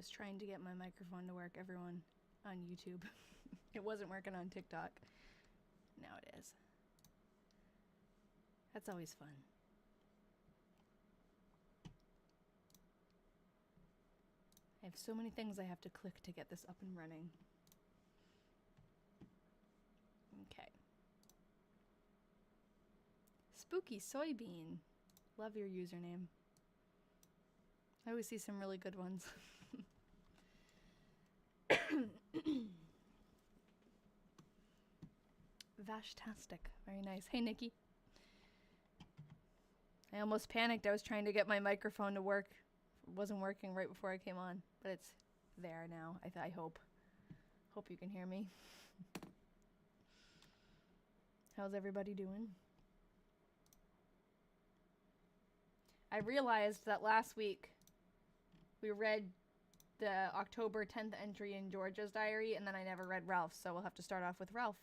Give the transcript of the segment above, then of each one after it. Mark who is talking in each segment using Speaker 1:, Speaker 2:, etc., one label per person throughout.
Speaker 1: was trying to get my microphone to work, everyone, on YouTube. It wasn't working on TikTok. Now it is. That's always fun. I have so many things I have to click to get this up and running. Okay. Spooky Soybean. Love your username. I always see some really good ones. Vashtastic. Very nice. Hey, Nikki. I almost panicked. I was trying to get my microphone to work. It wasn't working right before I came on, but it's there now. I hope. Hope you can hear me. How's everybody doing? I realized that last week we read the October 10th entry in Georgia's diary, and then I never read Ralph's, so we'll have to start off with Ralph.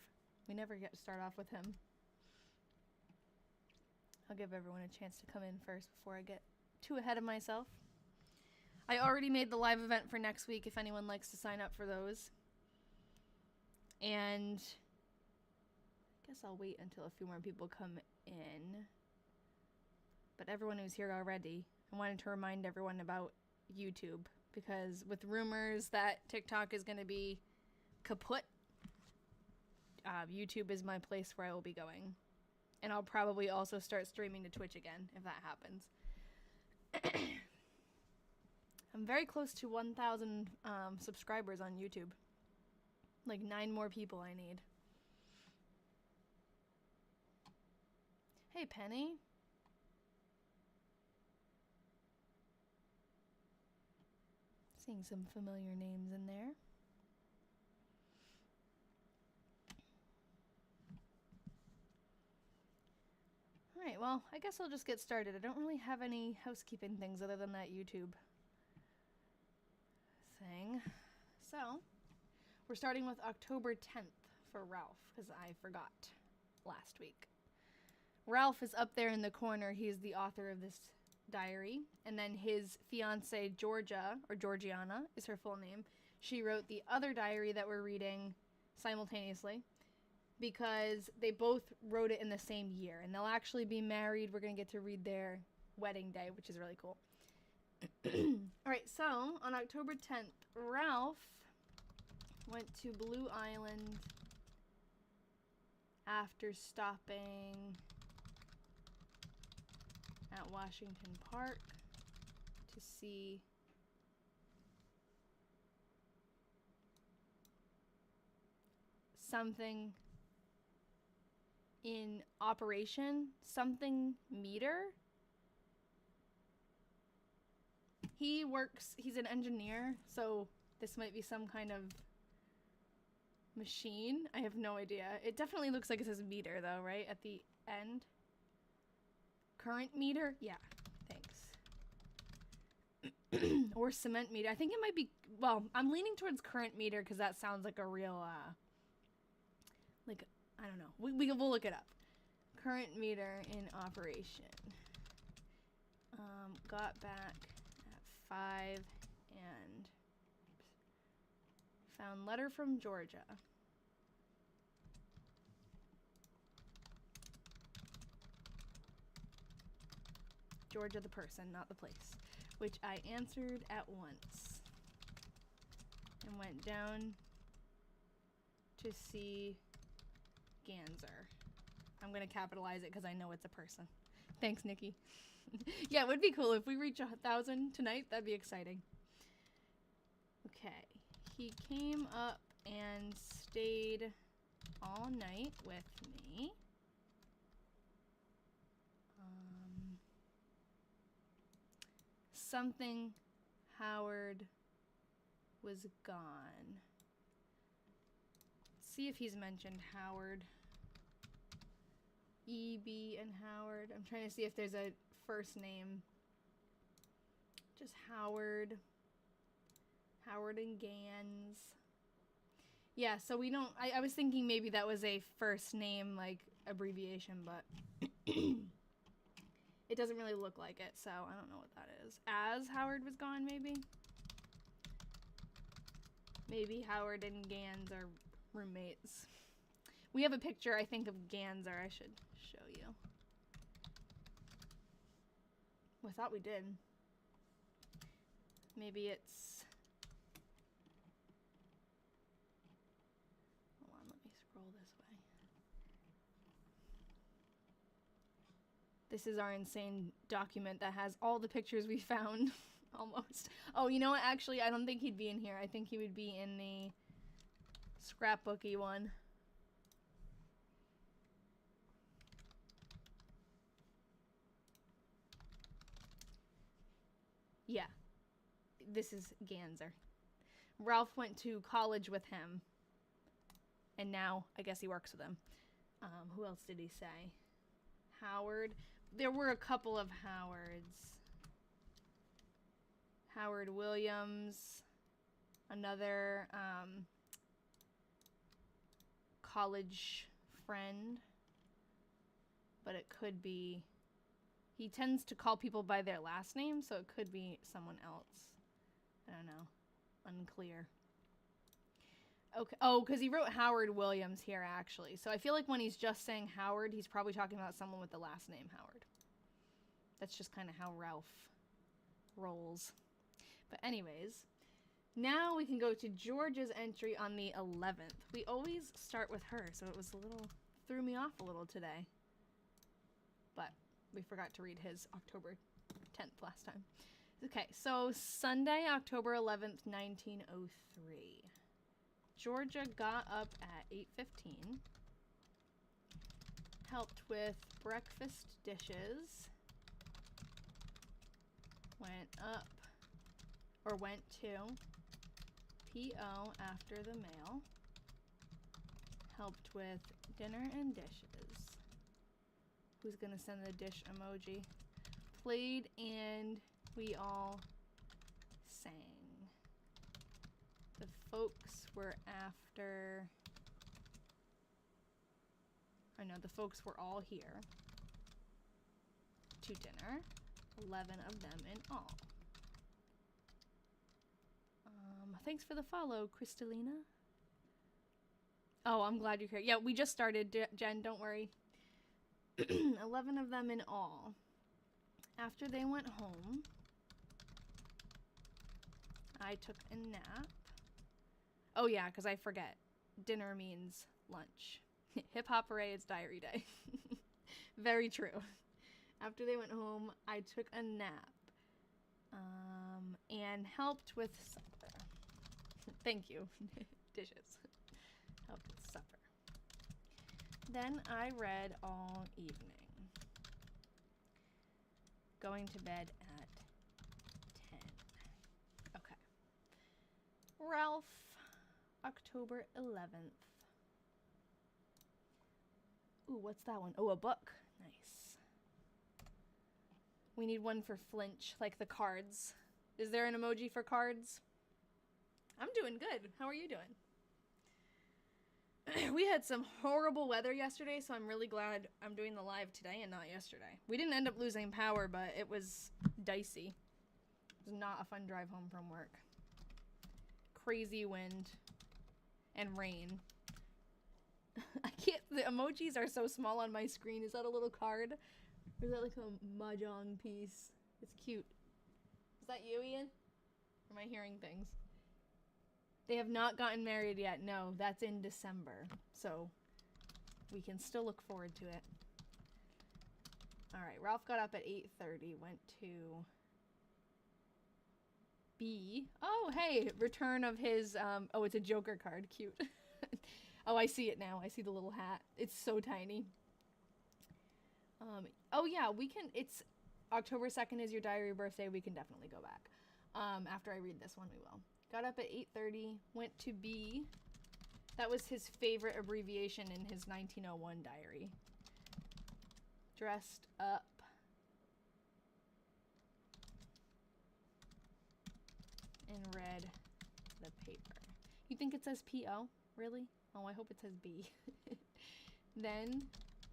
Speaker 1: We never get to start off with him. I'll give everyone a chance to come in first before I get too ahead of myself. I already made the live event for next week if anyone likes to sign up for those. And I guess I'll wait until a few more people come in. But everyone who's here already, I wanted to remind everyone about YouTube, because with rumors that TikTok is going to be kaput, YouTube is my place where I will be going. And I'll probably also start streaming to Twitch again if that happens. I'm very close to 1,000 subscribers on YouTube. Like 9 more people I need. Hey, Penny. Seeing some familiar names in there. Alright, well, I guess I'll just get started. I don't really have any housekeeping things other than that YouTube thing. So, we're starting with October 10th for Ralph, because I forgot last week. Ralph is up there in the corner. He's the author of this diary. And then his fiancée, Georgia, or Georgianna is her full name. She wrote the other diary that we're reading simultaneously, because they both wrote it in the same year. And they'll actually be married. We're going to get to read their wedding day, which is really cool. Alright, so on October 10th, Ralph went to Blue Island after stopping at Washington Park to see something in operation, something meter. He's an engineer, so this might be some kind of machine. I have no idea. It definitely looks like it says meter though, right? At the end. Current meter? Yeah, thanks. Or cement meter. I think it might be, well, I'm leaning towards current meter because that sounds like a real, like, I don't know. We'll look it up. Current meter in operation. Got back at 5 and found letter from Georgia. Georgia the person, not the place, which I answered at once and went down to see Ganser. I'm going to capitalize it because I know it's a person. Thanks, Nikki. Yeah, it would be cool if we reach 1,000 tonight. That'd be exciting. Okay. He came up and stayed all night with me. Something Howard was gone. Let's see if he's mentioned Howard. E.B. and Howard. I'm trying to see if there's a first name. Just Howard. Howard and Gans. Yeah, so we don't... I was thinking maybe that was a first name, like, abbreviation, but... It doesn't really look like it, so I don't know what that is. As Howard was gone, maybe? Maybe Howard and Gans are roommates. We have a picture, I think, of Ganser. I should show you. Well, I thought we did. Maybe it's... Hold on, let me scroll this way. This is our insane document that has all the pictures we found. Almost. Oh, you know what? Actually, I don't think he'd be in here. I think he would be in the scrapbooky one. Yeah. This is Ganser. Ralph went to college with him. And now, I guess he works with him. Who else did he say? Howard. There were a couple of Howards. Howard Williams. Another college friend. But it could be... He tends to call people by their last name, so it could be someone else. I don't know. Unclear. Okay. Oh, because he wrote Howard Williams here, actually. So I feel like when he's just saying Howard, he's probably talking about someone with the last name Howard. That's just kind of how Ralph rolls. But anyways, now we can go to George's entry on the 11th. We always start with her, so it was a little... threw me off a little today. But we forgot to read his October 10th last time. Okay, so Sunday, October 11th, 1903. Georgia got up at 8:15. Helped with breakfast dishes. Went to P.O. after the mail. Helped with dinner and dishes. Who's gonna send the dish emoji? Played and we all sang. The folks were after... I know, the folks were all here to dinner. 11 of them in all. Thanks for the follow, Crystalina. Oh, I'm glad you're here. Yeah, we just started, Jen, don't worry. 11 of them in all. After they went home, I took a nap. Oh yeah, because I forget. Dinner means lunch. Hip hop hooray, it's diary day. Very true. After they went home, I took a nap. And helped with supper. Thank you. Dishes. Helped with supper. Then I read all evening. Going to bed at 10. Okay. Ralph, October 11th. Ooh, what's that one? Oh, a book. Nice. We need one for flinch, like the cards. Is there an emoji for cards? I'm doing good. How are you doing? We had some horrible weather yesterday, so I'm really glad I'm doing the live today and not yesterday. We didn't end up losing power, but it was dicey. It was not a fun drive home from work. Crazy wind and rain. I can't, the emojis are so small on my screen. Is that a little card? Or is that like a mahjong piece? It's cute. Is that you, Ian? Or am I hearing things? They have not gotten married yet. No, that's in December. So we can still look forward to it. All right, Ralph got up at 8:30, went to B. Oh, hey, return of his, oh, it's a Joker card. Cute. Oh, I see it now. I see the little hat. It's so tiny. Oh yeah, we can, it's October 2nd is your diary birthday. We can definitely go back. After I read this one, we will. Got up at 8:30, went to B. That was his favorite abbreviation in his 1901 diary. Dressed up. And read the paper. You think it says P.O.? Really? Oh, I hope it says B. Then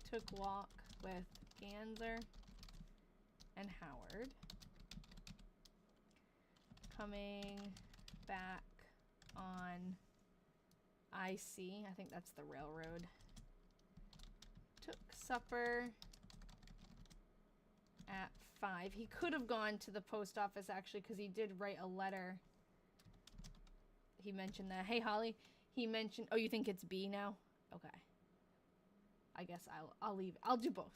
Speaker 1: took walk with Ganser and Howard. Coming back on IC. I think that's the railroad. Took supper at 5. He could have gone to the post office, actually, because he did write a letter. He mentioned that. Hey, Holly. He mentioned... Oh, you think it's B now? Okay. I guess I'll leave. I'll do both.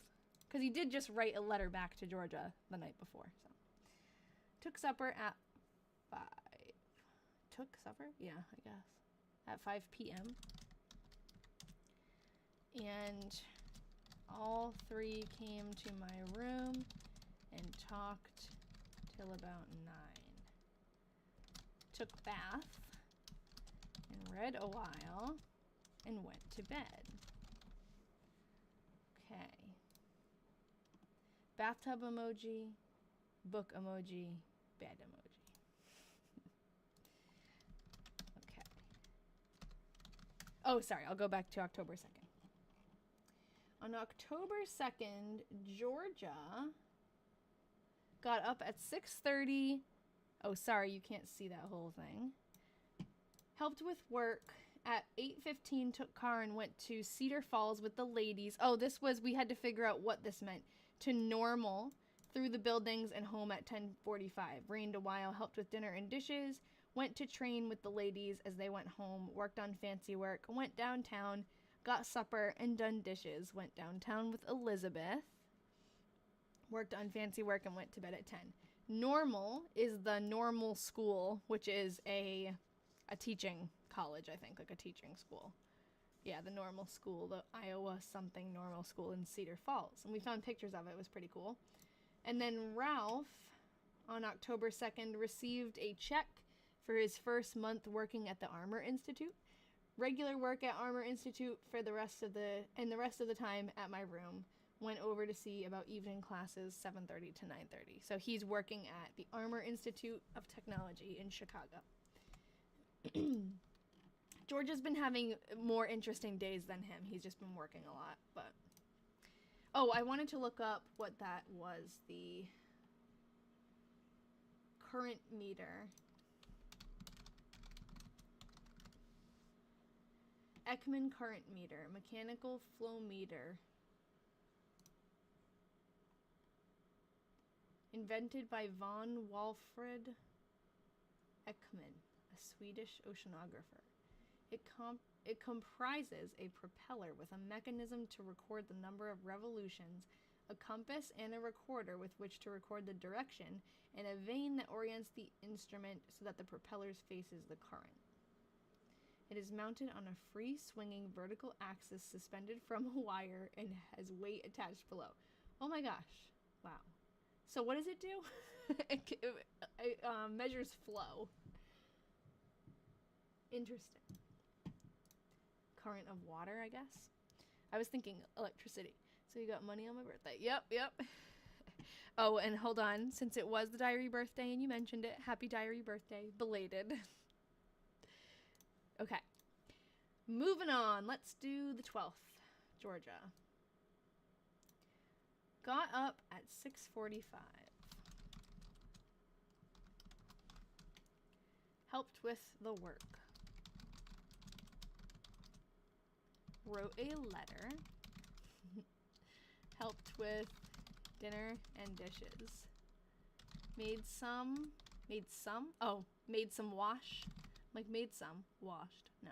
Speaker 1: Because he did just write a letter back to Georgia the night before. So, took supper at 5. Took supper? Yeah, I guess. At 5 p.m. And all 3 came to my room and talked till about 9. Took bath and read a while and went to bed. Okay. Bathtub emoji, book emoji, bed emoji. Okay. Oh, sorry, I'll go back to October 2nd. On October 2nd, Georgia got up at 6:30. Oh, sorry, you can't see that whole thing. Helped with work at 8:15, took car and went to Cedar Falls with the ladies. Oh, this was, we had to figure out what this meant. To Normal, through the buildings and home at 10:45. Rained a while, helped with dinner and dishes. Went to train with the ladies as they went home. Worked on fancy work. Went downtown. Got supper and done dishes. Went downtown with Elizabeth. Worked on fancy work and went to bed at 10. Normal is the normal school, which is a teaching college, I think, like a teaching school. Yeah, the normal school, the Iowa something normal school in Cedar Falls. And we found pictures of it. It was pretty cool. And then Ralph, on October 2nd, received a check for his first month working at the Armor Institute. Regular work at Armor Institute for the rest of the time at my room. Went over to see about evening classes, 7:30 to 9:30. So he's working at the Armor Institute of Technology in Chicago. Georgia's been having more interesting days than him. He's just been working a lot, but... Oh, I wanted to look up what that was, the current meter. Ekman current meter, mechanical flow meter. Invented by von Walfrid Ekman, a Swedish oceanographer. It comprises a propeller with a mechanism to record the number of revolutions, a compass and a recorder with which to record the direction, and a vane that orients the instrument so that the propeller faces the current. It is mounted on a free swinging vertical axis suspended from a wire and has weight attached below. Oh my gosh. Wow. So what does it do? It measures flow. Interesting. Current of water, I guess. I was thinking electricity. So you got money on my birthday. Yep. Oh, and hold on. Since it was the diary birthday and you mentioned it, happy diary birthday. Belated. Okay. Moving on. Let's do the 12th. Georgia. Got up at 6:45. Helped with the work. Wrote a letter. Helped with dinner and dishes. Made some wash. Like made some, washed, no.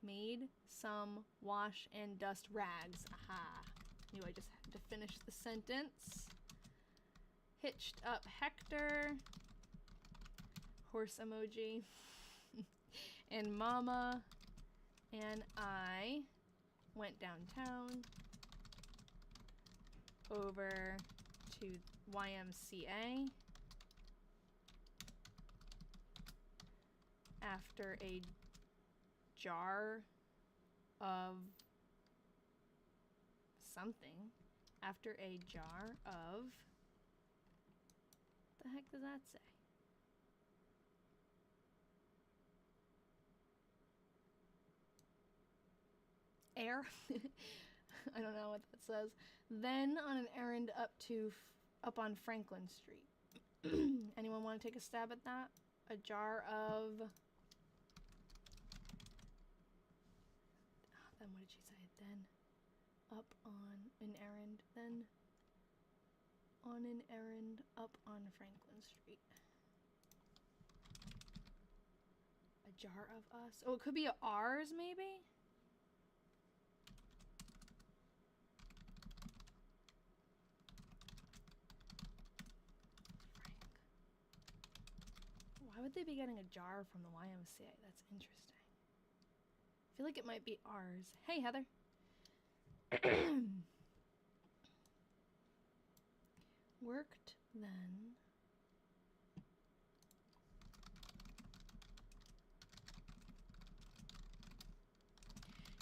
Speaker 1: Made some wash and dust rags. Aha. Knew I just had to finish the sentence. Hitched up Hector. Horse emoji. And Mama and I went downtown over to YMCA after a jar of something. After a jar of... What the heck does that say? Air? I don't know what that says. Then on an errand up on Franklin Street. Anyone want to take a stab at that? A jar of did she say? Then up on an errand, then on an errand up on Franklin Street. A jar of us. Oh, it could be ours, maybe? Frank. Why would they be getting a jar from the YMCA? That's interesting. I feel like it might be ours. Hey, Heather. Worked then.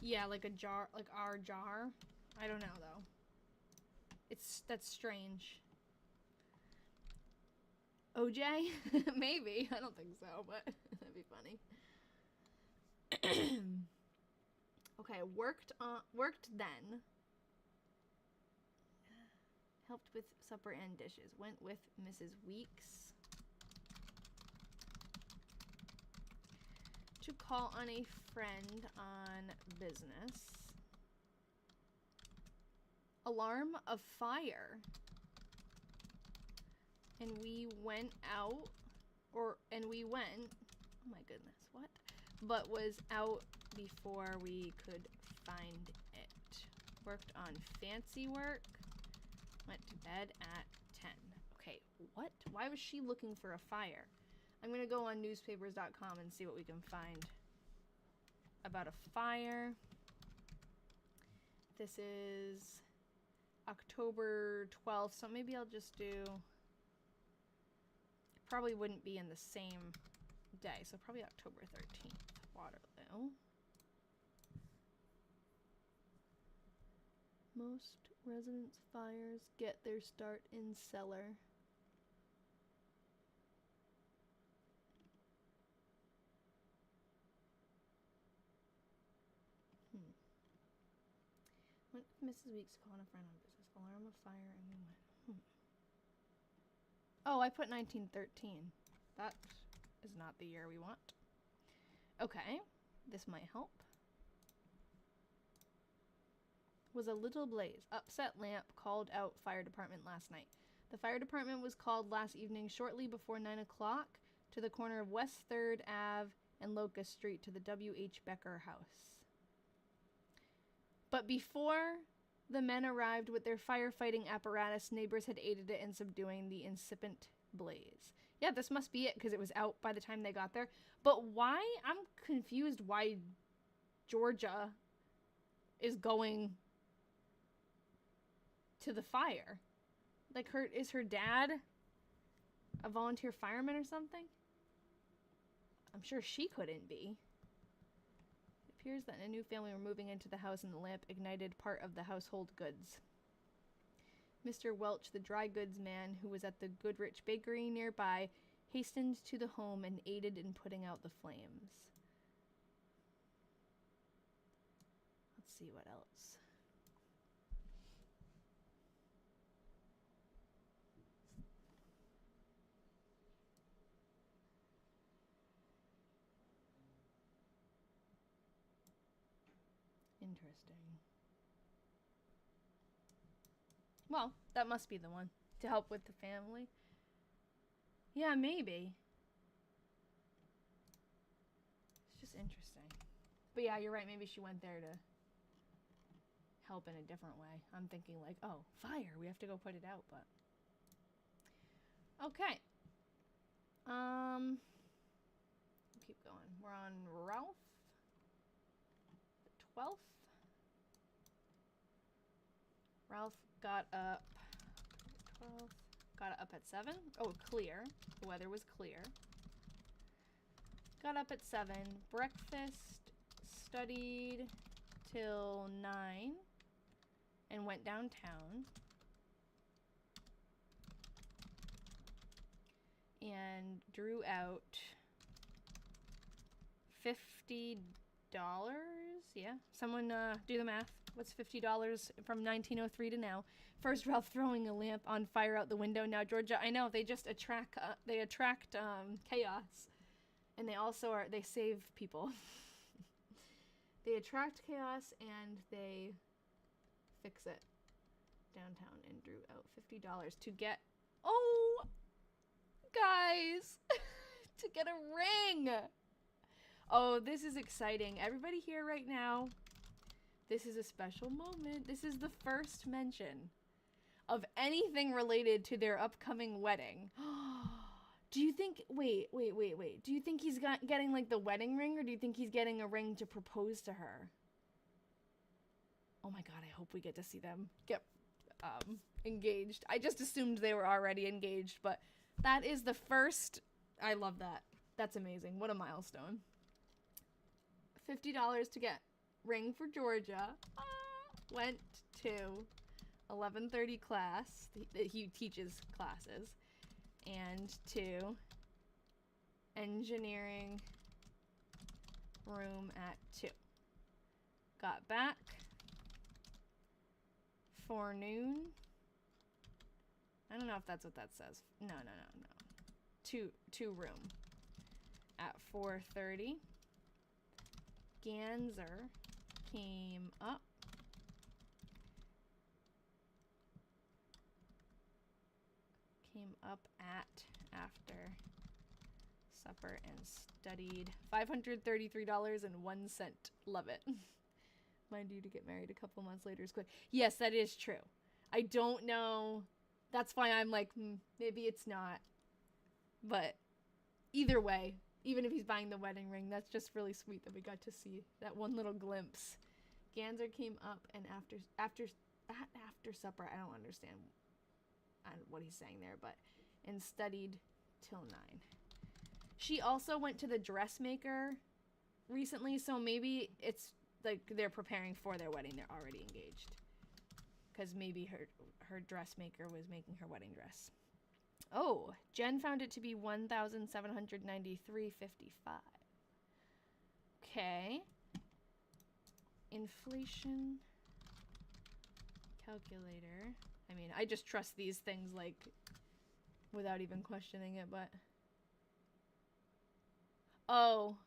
Speaker 1: Yeah, like a jar, like our jar. I don't know though. That's strange. OJ? Maybe. I don't think so, but that'd be funny. Okay, worked then. Helped with supper and dishes. Went with Mrs. Weeks to call on a friend on business. Alarm of fire. And we went out, oh my goodness, what? But was out before we could find it. Worked on fancy work. Went to bed at 10. Okay, what? Why was she looking for a fire? I'm gonna go on newspapers.com and see what we can find about a fire. This is October 12th, so maybe I'll just do... Probably wouldn't be in the same day, so probably October 13th. Waterloo. Most residence fires get their start in cellar. Went with Mrs. Weeks calling a friend on business. Alarm of fire and we went. Oh, I put 1913. That is not the year we want. Okay, this might help. Was a little blaze. Upset lamp called out fire department last night. The fire department was called last evening shortly before 9 o'clock to the corner of West 3rd Ave and Locust Street to the W.H. Becker house. But before the men arrived with their firefighting apparatus, neighbors had aided it in subduing the incipient blaze. Yeah, this must be it because it was out by the time they got there. But why? I'm confused why Georgia is going to the fire. Like, is her dad a volunteer fireman or something? I'm sure she couldn't be. It appears that a new family were moving into the house and the lamp ignited part of the household goods. Mr. Welch, the dry goods man who was at the Goodrich Bakery nearby, hastened to the home and aided in putting out the flames. Let's see what else. Interesting. Well, that must be the one. To help with the family. Yeah, maybe. It's just interesting. But yeah, you're right. Maybe she went there to help in a different way. I'm thinking like, oh, fire. We have to go put it out, but... Okay. Keep going. We're on Ralph. The 12th. Ralph got up 12th. Got up at 7. Oh, clear. The weather was clear. Got up at 7. Breakfast. Studied till 9. And went downtown. And drew out $50. Yeah. Someone do the math. What's $50 from 1903 to now? First, Ralph throwing a lamp on fire out the window. Now, Georgia, I know they just attract chaos, and they also they save people. They attract chaos and they fix it downtown and drew out $50 to get, oh, guys, to get a ring. Oh, this is exciting. Everybody here right now, this is a special moment. This is the first mention of anything related to their upcoming wedding. Do you think, wait. Do you think he's getting like the wedding ring, or do you think he's getting a ring to propose to her? Oh my God, I hope we get to see them get engaged. I just assumed they were already engaged, but that is the first. I love that. That's amazing. What a milestone. $50 to get ring for Georgia. Went to 11:30 class. He teaches classes. And to engineering room at 2. Got back forenoon. I don't know if that's what that says. No. To room at 4:30. Ganser came up. At after supper and studied. $533.01. Love it. Mind you, to get married a couple months later is quick. Yes, that is true. I don't know. That's why I'm like, maybe it's not. But either way, even if he's buying the wedding ring, that's just really sweet that we got to see that one little glimpse. Ganser came up and after supper, I don't understand what he's saying there, but and studied till 9. She also went to the dressmaker recently, so maybe it's like they're preparing for their wedding. They're already engaged, because maybe her dressmaker was making her wedding dress. Oh, Jen found it to be $1,793.55. Okay. Inflation calculator. I mean, I just trust these things like without even questioning it, but oh,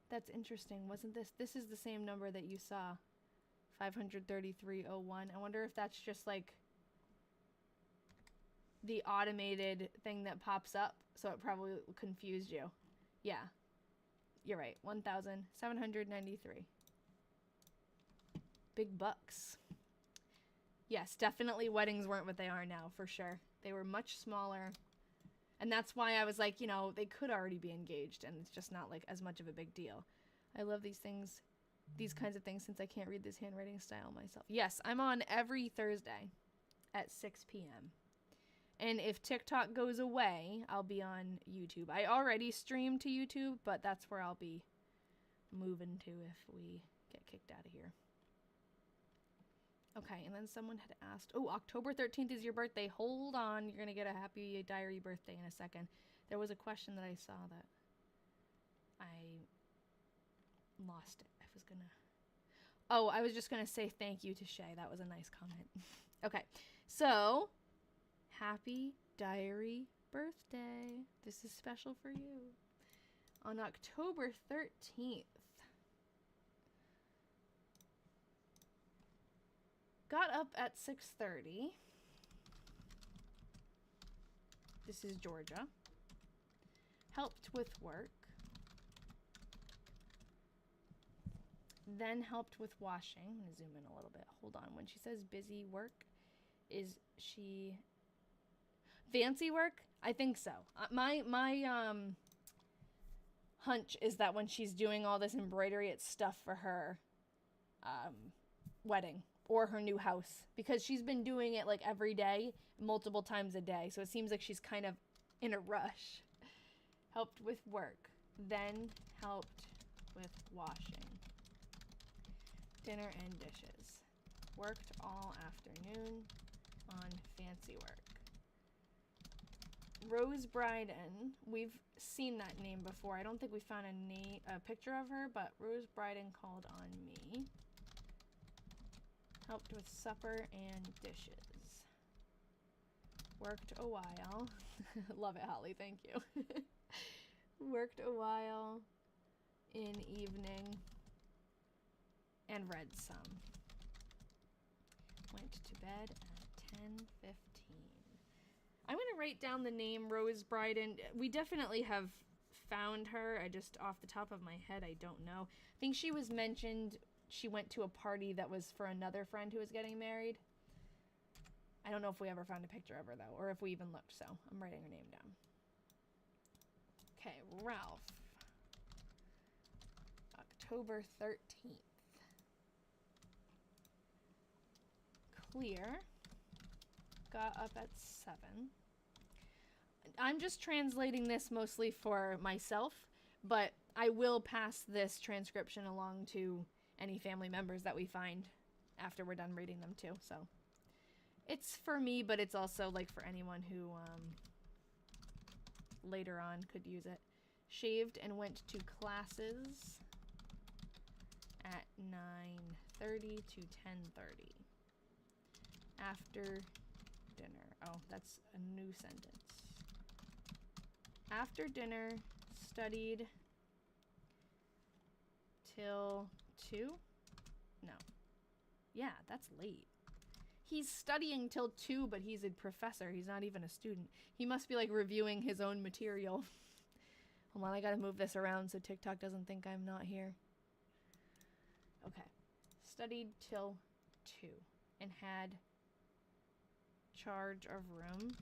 Speaker 1: that's interesting. Wasn't this is the same number that you saw, 533.01. I wonder if that's just like the automated thing that pops up, so it probably confused you. Yeah, you're right. 1,793. Big bucks. Yes, definitely weddings weren't what they are now, for sure. They were much smaller. And that's why I was like, they could already be engaged, and it's just not like as much of a big deal. I love these things, these kinds of things, since I can't read this handwriting style myself. Yes, I'm on every Thursday at 6 p.m. And if TikTok goes away, I'll be on YouTube. I already stream to YouTube, but that's where I'll be moving to if we get kicked out of here. Okay, and then someone had asked, oh, October 13th is your birthday. Hold on, you're going to get a happy diary birthday in a second. There was a question that I saw that I lost it. I was just going to say thank you to Shay. That was a nice comment. Okay, so happy diary birthday. This is special for you. On October 13th, got up at 6:30. This is Georgia. Helped with work. Then helped with washing. I'm going to zoom in a little bit. Hold on. When she says busy work, is she fancy work? I think so. My hunch is that when she's doing all this embroidery, it's stuff for her wedding or her new house, because she's been doing it like every day, multiple times a day. So it seems like she's kind of in a rush. Helped with work, then helped with washing. Dinner and dishes. Worked all afternoon on fancy work. Rose Bryden, we've seen that name before. I don't think we found a picture of her, but Rose Bryden called on me. Helped with supper and dishes. Worked a while. Love it, Holly. Thank you. Worked a while. in evening and read some. Went to bed at 10:15. I'm going to write down the name Rose Bryden. We definitely have found her. I just, off the top of my head, I don't know. I think she was mentioned. She went to a party that was for another friend who was getting married. I don't know if we ever found a picture of her, though, or if we even looked, so I'm writing her name down. Okay, Ralph. October 13th. Clear. Got up at 7. I'm just translating this mostly for myself, but I will pass this transcription along to any family members that we find after we're done reading them too. So it's for me, but it's also like for anyone who later on could use it. Shaved and went to classes at 9:30 to 10:30. After dinner. Oh, that's a new sentence. After dinner, studied till 2? No. Yeah, that's late. He's studying till 2, but he's a professor. He's not even a student. He must be like reviewing his own material. Hold on, I gotta move this around so TikTok doesn't think I'm not here. Okay. Studied till 2 and had charge of room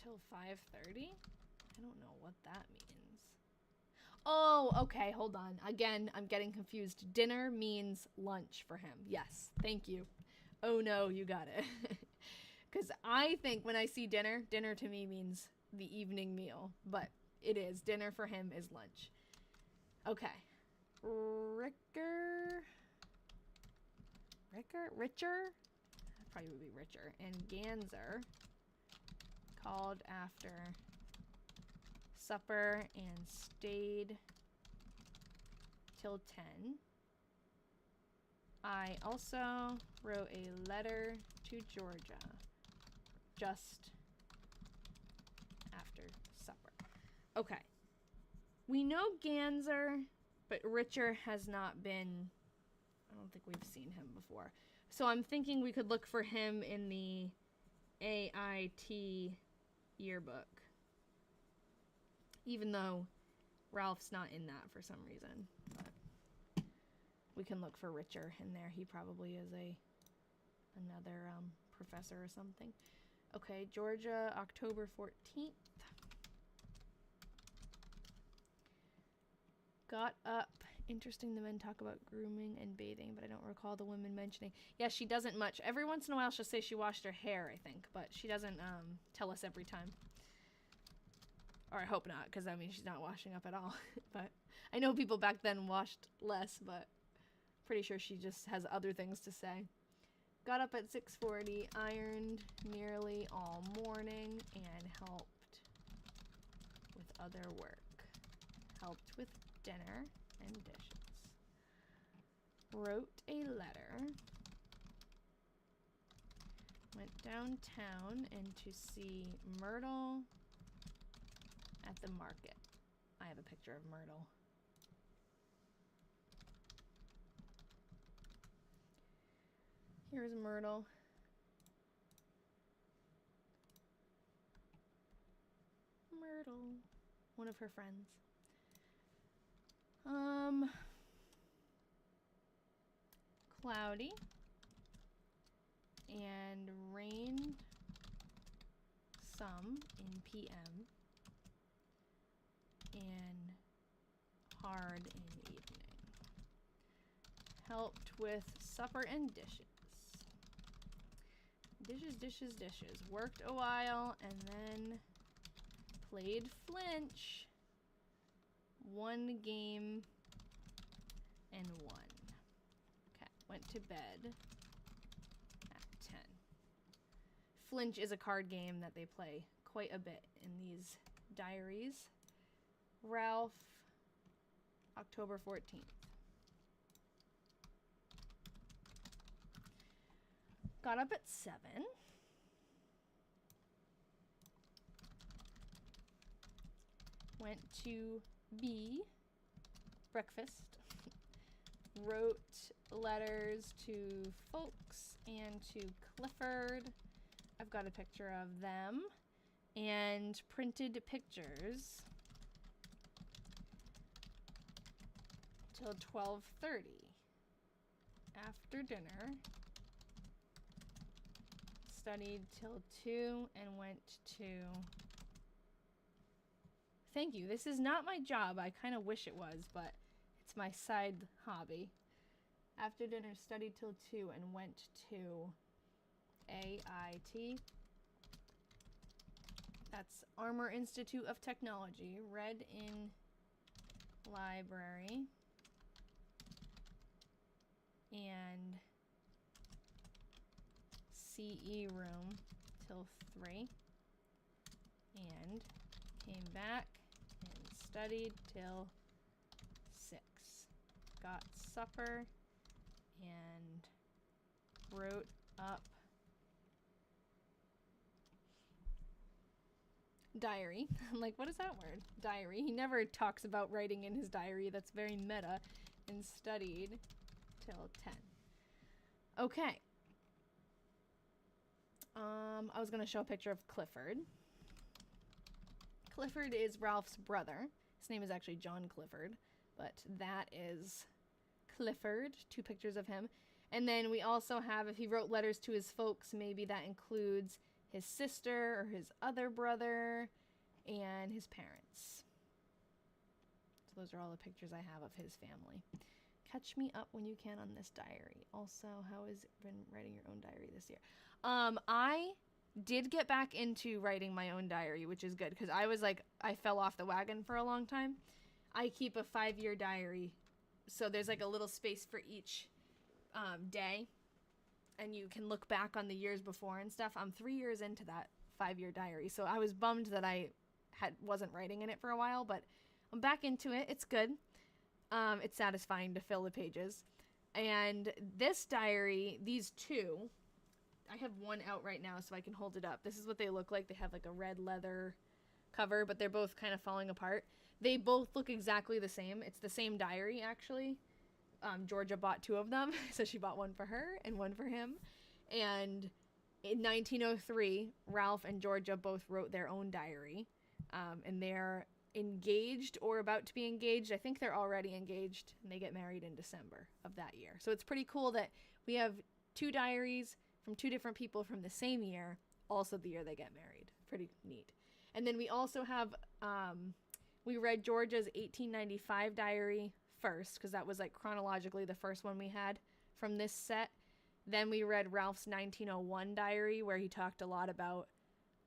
Speaker 1: till 5:30? I don't know what that means. Oh, okay, hold on. Again, I'm getting confused. Dinner means lunch for him. Yes, thank you. Oh no, you got it. Because I think when I see dinner, dinner to me means the evening meal. But it is. Dinner for him is lunch. Okay. Richer? That probably would be Richer. And Ganser called after supper and stayed till 10. I also wrote a letter to Georgia just after supper. Okay. We know Ganser, but Richer has not been... I don't think we've seen him before. So I'm thinking we could look for him in the AIT yearbook. Even though Ralph's not in that for some reason. But we can look for Richer in there. He probably is another professor or something. Okay, Georgia, October 14th. Got up. Interesting the men talk about grooming and bathing, but I don't recall the women mentioning. Yeah, she doesn't much. Every once in a while she'll say she washed her hair, I think, but she doesn't tell us every time. Or I hope not, because I mean she's not washing up at all. But I know people back then washed less, but pretty sure she just has other things to say. Got up at 6:40, ironed nearly all morning, and helped with other work. Helped with dinner and dishes. Wrote a letter. Went downtown and to see Myrtle at the market. I have a picture of Myrtle. Here's Myrtle. Myrtle. One of her friends. Cloudy. And rained some in PM. And hard in evening. Helped with supper and dishes. Dishes. Worked a while and then played flinch. 1 game and won. Okay, went to bed at 10. Flinch is a card game that they play quite a bit in these diaries. Ralph, October 14th. Got up at 7. went to B, breakfast, wrote letters to folks and to Clifford. I've got a picture of them, and printed pictures till 12:30. After dinner, studied till 2 and went to... Thank you. This is not my job. I kind of wish it was, but it's my side hobby. After dinner, studied till 2 and went to AIT. That's Armor Institute of Technology. Read in library. And CE room till 3. And came back and studied till 6. Got supper and wrote up diary. I'm like, what is that word? Diary. He never talks about writing in his diary. That's very meta. And studied till 10. Okay. I was going to show a picture of Clifford. Clifford is Ralph's brother. His name is actually John Clifford, but that is Clifford. 2 pictures of him. And then we also have, if he wrote letters to his folks, maybe that includes his sister or his other brother and his parents. So those are all the pictures I have of his family. Catch me up when you can on this diary. Also, how has it been writing your own diary this year? I did get back into writing my own diary, which is good, because I was like, I fell off the wagon for a long time. I keep a 5-year diary, so there's like a little space for each day, and you can look back on the years before and stuff. I'm 3 years into that 5-year diary, so I was bummed that I wasn't writing in it for a while, but I'm back into it. It's good. It's satisfying to fill the pages. And this diary, these 2, I have one out right now so I can hold it up. This is what they look like. They have like a red leather cover, but they're both kind of falling apart. They both look exactly the same. It's the same diary, actually. Georgia bought 2 of them, so she bought one for her and one for him. And in 1903, Ralph and Georgia both wrote their own diary, and they're engaged or about to be engaged. I think they're already engaged, and they get married in December of that year. So it's pretty cool that we have 2 diaries from 2 different people from the same year, also the year they get married. Pretty neat. And then we also have, we read Georgia's 1895 diary first, because that was like chronologically the first one we had from this set. Then we read Ralph's 1901 diary, where he talked a lot about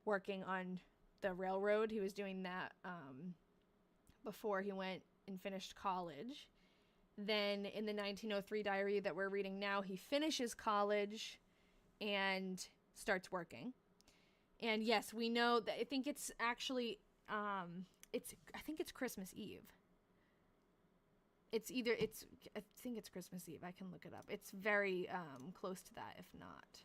Speaker 1: working on the railroad. He was doing that before he went and finished college. Then in the 1903 diary that we're reading now, he finishes college and starts working. And yes, we know that, I think it's actually I think it's Christmas Eve. I think it's Christmas Eve. I can look it up. It's very close to that, if not.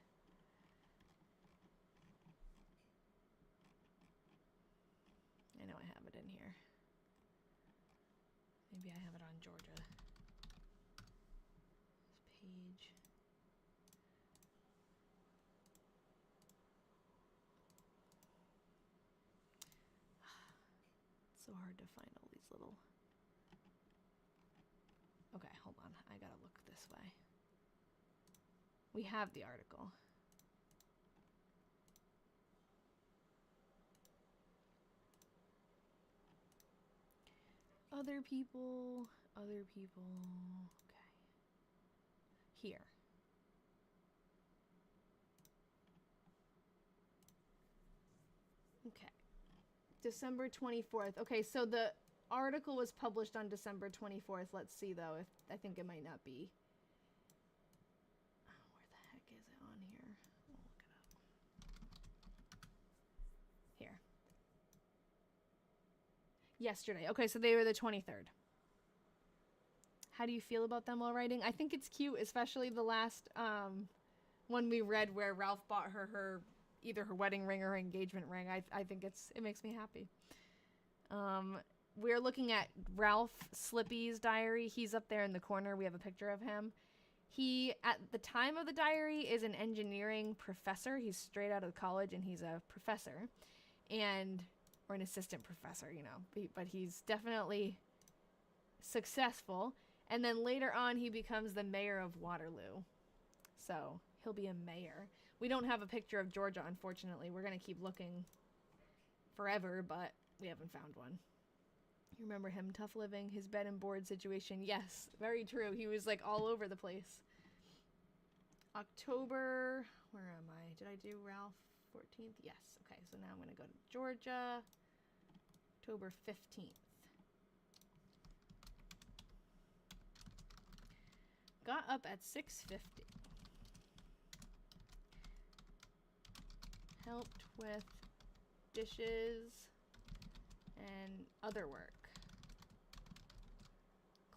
Speaker 1: I know I have it in here. Maybe I have it on Georgia. This page. It's so hard to find all these little... Okay, hold on. I gotta look this way. We have the article. Other people. Okay. Here. Okay. December 24th. Okay, so the article was published on December 24th. Let's see, though. I think it might not be. Oh, where the heck is it on here? We'll look it up. Here. Yesterday. Okay, so they were the 23rd. How do you feel about them while writing? I think it's cute, especially the last one we read where Ralph bought her either her wedding ring or her engagement ring. I think it makes me happy. we're looking at Ralph Slippy's diary. He's up there in the corner. We have a picture of him. He, at the time of the diary, is an engineering professor. He's straight out of college, and he's a professor, or an assistant professor, you know. But he's definitely successful. And then later on, he becomes the mayor of Waterloo. So he'll be a mayor. We don't have a picture of Georgia, unfortunately. We're going to keep looking forever, but we haven't found one. You remember him, tough living, his bed and board situation? Yes, very true. He was like all over the place. October, where am I? Did I do Ralph 14th? Yes. Okay, so now I'm going to go to Georgia. October 15th. Got up at 6:50. Helped with dishes and other work.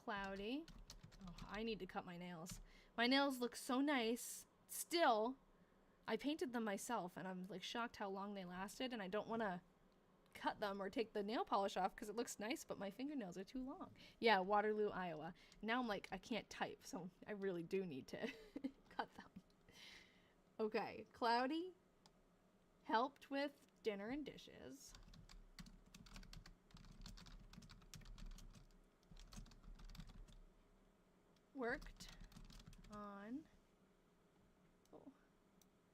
Speaker 1: Cloudy. Oh, I need to cut my nails. My nails look so nice. Still, I painted them myself, and I'm like shocked how long they lasted, and I don't want to cut them or take the nail polish off because it looks nice, but my fingernails are too long. Yeah, Waterloo, Iowa. Now I'm like, I can't type, so I really do need to cut them. Okay, cloudy. Helped with dinner and dishes. Worked on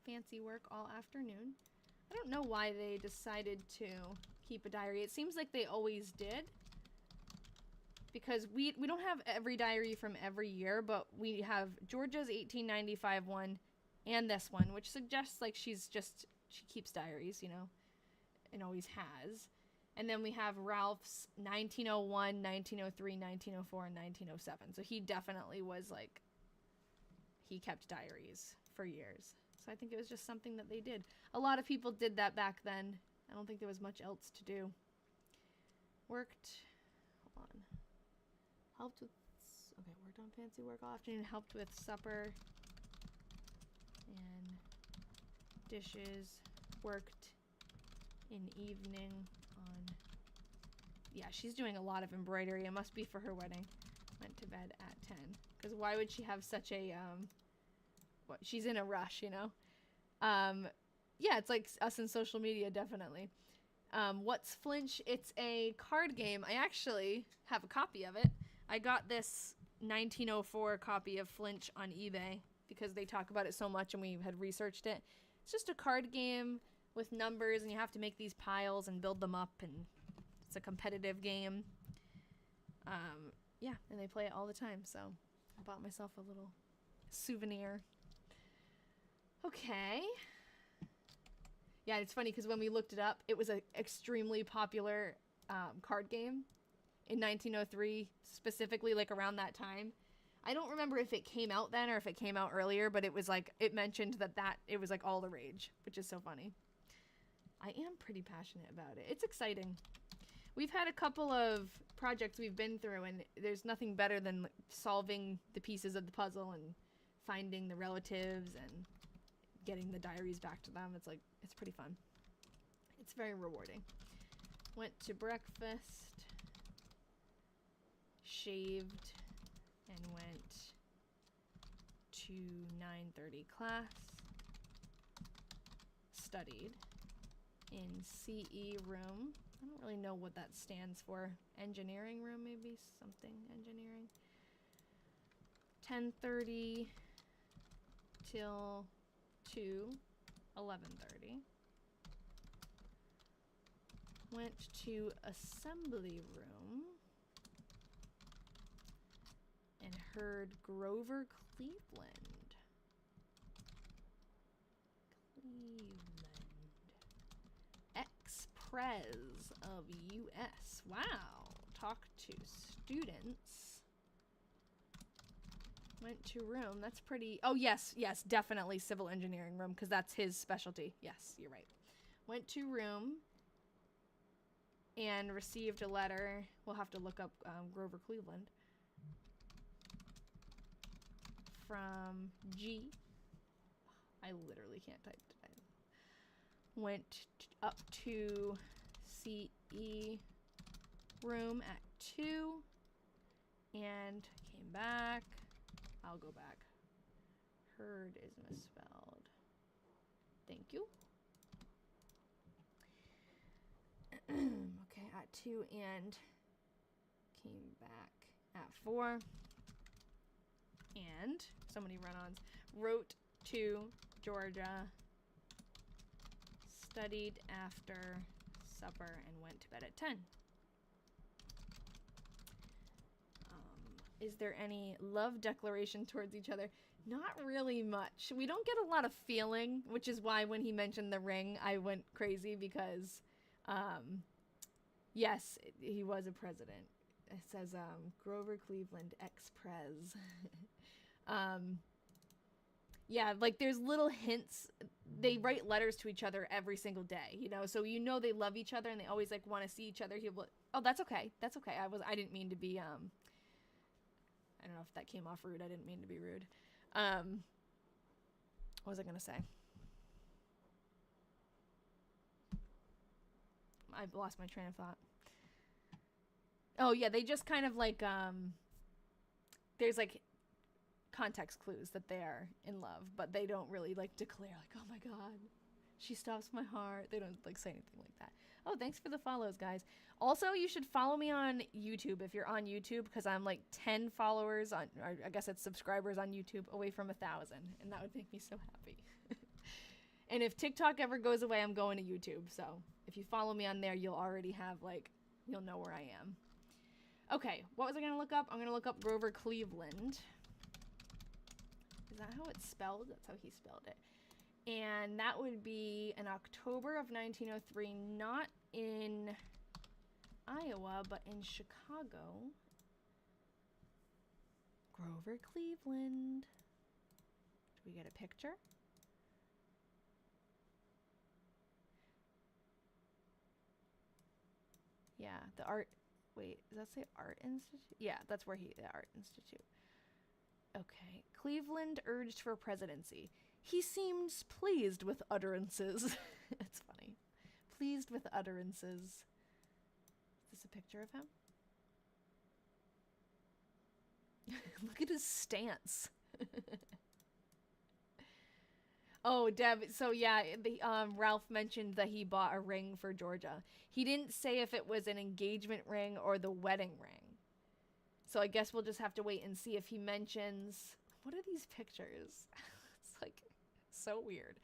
Speaker 1: fancy work all afternoon. I don't know why they decided to keep a diary. It seems like they always did. Because we don't have every diary from every year, but we have Georgia's 1895 one and this one, which suggests like she keeps diaries, you know, and always has. And then we have Ralph's 1901, 1903, 1904, and 1907. So he definitely was like, he kept diaries for years. So I think it was just something that they did. A lot of people did that back then. I don't think there was much else to do. Worked on fancy work all afternoon, helped with supper and dishes, worked in evening on, yeah, she's doing a lot of embroidery. It must be for her wedding. Went to bed at 10. Because why would she have such a, she's in a rush, you know? Yeah, it's like us in social media, definitely. What's Flinch? It's a card game. I actually have a copy of it. I got this 1904 copy of Flinch on eBay because they talk about it so much and we had researched it. It's just a card game with numbers and you have to make these piles and build them up, and it's a competitive game. Yeah, and they play it all the time, so I bought myself a little souvenir. Okay. Yeah, it's funny because when we looked it up, it was an extremely popular card game in 1903, specifically like around that time. I don't remember if it came out then or if it came out earlier, but it was like, it mentioned that it was like all the rage, which is so funny. I am pretty passionate about it. It's exciting. We've had a couple of projects we've been through, and there's nothing better than solving the pieces of the puzzle and finding the relatives and getting the diaries back to them. It's like, it's pretty fun. It's very rewarding. Went to breakfast, shaved, and went to 9:30 class, studied in CE room. I don't really know what that stands for. Engineering room, maybe? Something engineering. 10:30 till 11:30. Went to assembly room and heard Grover Cleveland. Ex-Prez of US. Wow. Talk to students. Went to room. That's pretty... Oh, yes, definitely civil engineering room, because that's his specialty. Yes, you're right. Went to room and received a letter. We'll have to look up Grover Cleveland. From G. I literally can't type today. Went up to CE room at 2 and came back. I'll go back. Heard is misspelled. Thank you. Okay, at 2 and came back at 4. And so many run-ons. Wrote to Georgia. Studied after supper and went to bed at 10. Is there any love declaration towards each other? Not really much. We don't get a lot of feeling, which is why when he mentioned the ring, I went crazy because, yes, he was a president. It says, Grover Cleveland, ex-prez. Yeah, like there's little hints. They write letters to each other every single day, you know, so you know they love each other and they always like want to see each other. Oh, that's okay. That's okay. I didn't mean to be, I don't know if that came off rude. I didn't mean to be rude. What was I going to say? I've lost my train of thought. Oh, yeah, they just kind of like, there's like context clues that they are in love, but they don't really like declare like, oh my god, she stops my heart. They don't like say anything like that. Oh, thanks for the follows, guys. Also, you should follow me on YouTube if you're on YouTube, because I'm like 10 followers on, or I guess it's subscribers on YouTube away from 1,000, and that would make me so happy. And if TikTok ever goes away, I'm going to YouTube. So if you follow me on there, you'll already have like, you'll know where I am. Okay, what was I gonna look up? I'm gonna look up Grover Cleveland. Is that how it's spelled? That's how he spelled it. And that would be in October of 1903, not in Iowa, but in Chicago. Grover Cleveland. Do we get a picture? Yeah, the art. Wait, does that say Art Institute? Yeah, that's where the Art Institute. Okay. Cleveland urged for presidency. He seems pleased with utterances. It's funny. Pleased with utterances. Is this a picture of him? Look at his stance. Oh, Deb. So yeah, Ralph mentioned that he bought a ring for Georgia. He didn't say if it was an engagement ring or the wedding ring. So I guess we'll just have to wait and see if he mentions. What are these pictures? It's like so weird.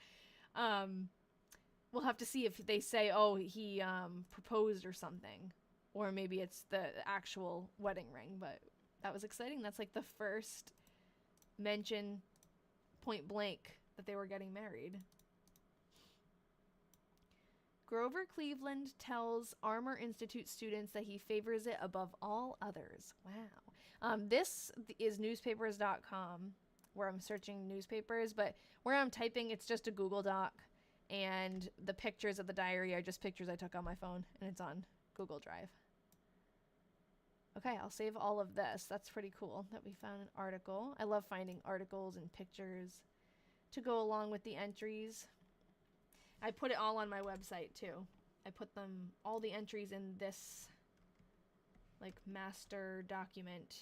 Speaker 1: We'll have to see if they say, oh, he proposed or something, or maybe it's the actual wedding ring. But that was exciting. That's like the first mention, point blank, that they were getting married. Grover Cleveland tells Armor Institute students that he favors it above all others. Wow. This is newspapers.com, where I'm searching newspapers, but where I'm typing, it's just a Google Doc, and the pictures of the diary are just pictures I took on my phone, and it's on Google Drive. Okay, I'll save all of this. That's pretty cool that we found an article. I love finding articles and pictures to go along with the entries. I put it all on my website too. I put them, all the entries in this like master document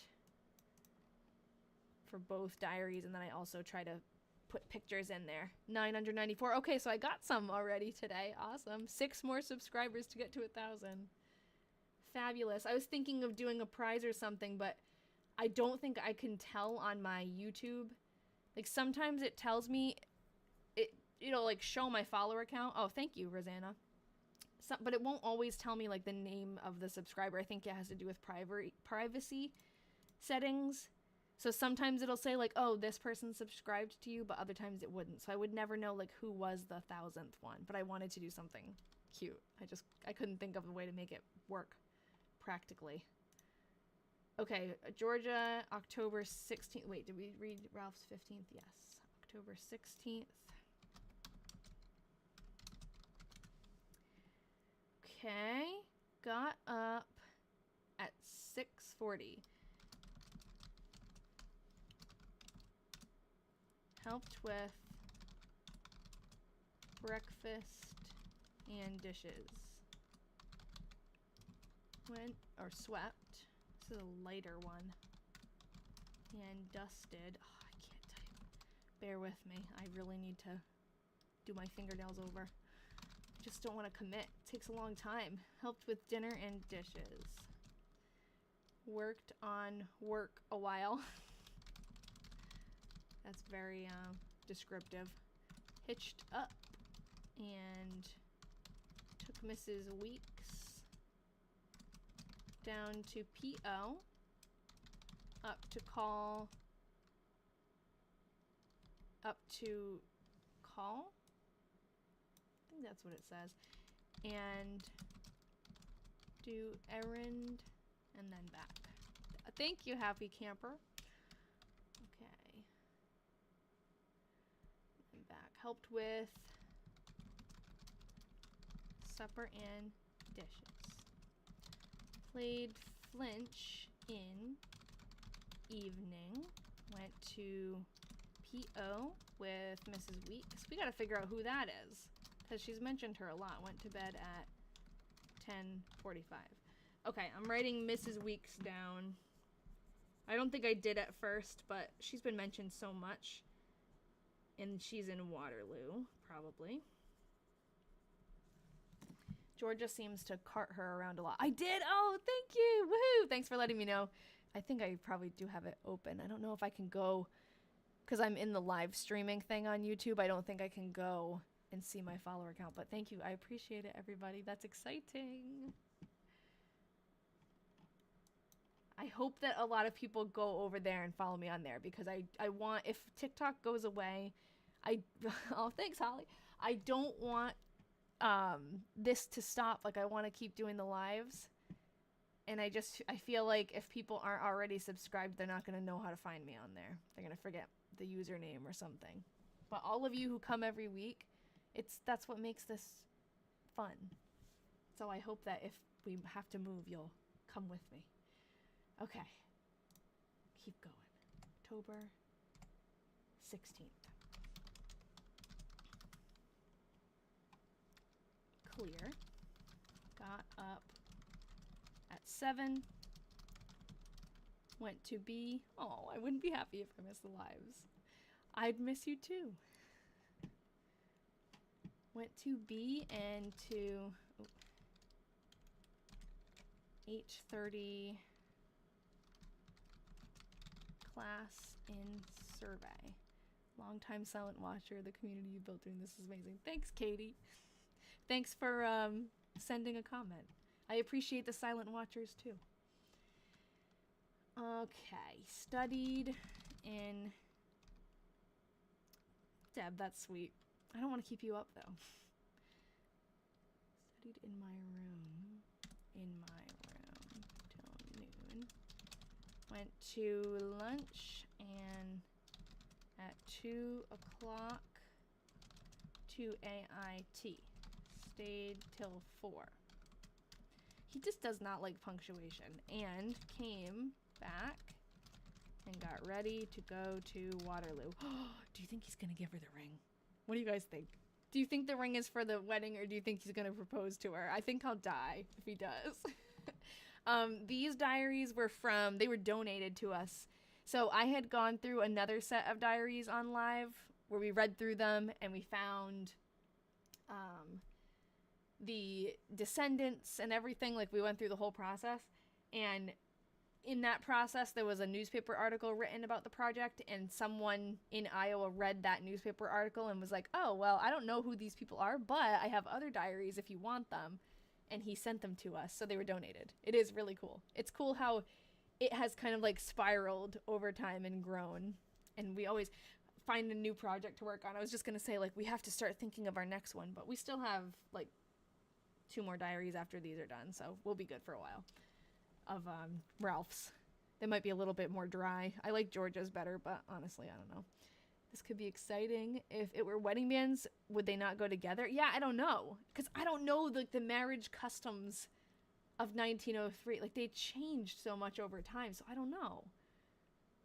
Speaker 1: for both diaries, and then I also try to put pictures in there. 994. Okay, so I got some already today. Awesome. 6 more subscribers to get to 1,000. Fabulous. I was thinking of doing a prize or something, but I don't think I can tell on my YouTube. Like sometimes it tells me, it'll like show my follower count. Oh, thank you, Rosanna. But it won't always tell me like the name of the subscriber. I think it has to do with privacy settings. So sometimes it'll say like, oh, this person subscribed to you, but other times it wouldn't. So I would never know like who was the 1,000th one, but I wanted to do something cute. I couldn't think of a way to make it work practically. Okay, Georgia, October 16th. Wait, did we read Ralph's 15th? Yes. October 16th. Okay, got up at 6:40. Helped with breakfast and dishes. went, or swept. This is a lighter one. And dusted. Oh, I can't type. Bear with me. I really need to do my fingernails over. Just don't want to commit. It takes a long time. Helped with dinner and dishes. Worked on work a while. That's very descriptive. Hitched up and took Mrs. Weeks down to PO. Up to call. Up to call. I think that's what it says. And do errand and then back. Thank you, Happy Camper. Okay. And back. Helped with supper and dishes. Played flinch in evening. Went to PO with Mrs. Weeks. We gotta figure out who that is, because she's mentioned her a lot. Went to bed at 10:45. Okay, I'm writing Mrs. Weeks down. I don't think I did at first, but she's been mentioned so much. And she's in Waterloo, probably. Georgia seems to cart her around a lot. I did! Oh, thank you! Woohoo! Thanks for letting me know. I think I probably do have it open. I don't know if I can go, because I'm in the live streaming thing on YouTube. I don't think I can go and see my follower count. But thank you. I appreciate it, everybody. That's exciting. I hope that a lot of people go over there and follow me on there, because I want, if TikTok goes away, oh, thanks, Holly. I don't want this to stop. Like, I want to keep doing the lives. And I feel like if people aren't already subscribed, they're not going to know how to find me on there. They're going to forget the username or something. But all of you who come every week, that's what makes this fun. So I hope that if we have to move, you'll come with me. Okay. Keep going. October 16th. Clear. Got up at 7. Went to B. Oh, I wouldn't be happy if I missed the lives. I'd miss you too. Went to B and to 8:30 class in survey. Longtime silent watcher. The community you built doing this is amazing. Thanks, Katie. Thanks for sending a comment. I appreciate the silent watchers too. Okay, studied in... Deb, that's sweet. I don't want to keep you up though. Studied in my room. Till noon. Went to lunch and at 2 o'clock to AIT. Stayed till 4. He just does not like punctuation. And came back and got ready to go to Waterloo. Do you think he's gonna give her the ring? What do you guys think? Do you think the ring is for the wedding, or do you think he's gonna propose to her? I think I'll die if he does. These diaries were they were donated to us. So I had gone through another set of diaries on live where we read through them and we found the descendants and everything. Like, we went through the whole process, and in that process there was a newspaper article written about the project, and someone in Iowa read that newspaper article and was like, oh, well, I don't know who these people are, but I have other diaries if you want them. And he sent them to us, so they were donated. It is really cool. It's cool how it has kind of like spiraled over time and grown, and we always find a new project to work on. I was just gonna say, like, we have to start thinking of our next one, but we still have like 2 more diaries after these are done, so we'll be good for a while. Of Ralph's. They might be a little bit more dry. I like Georgia's better, but honestly, I don't know. This could be exciting. If it were wedding bands, would they not go together? Yeah, I don't know. Because I don't know the marriage customs of 1903. Like, they changed so much over time, so I don't know.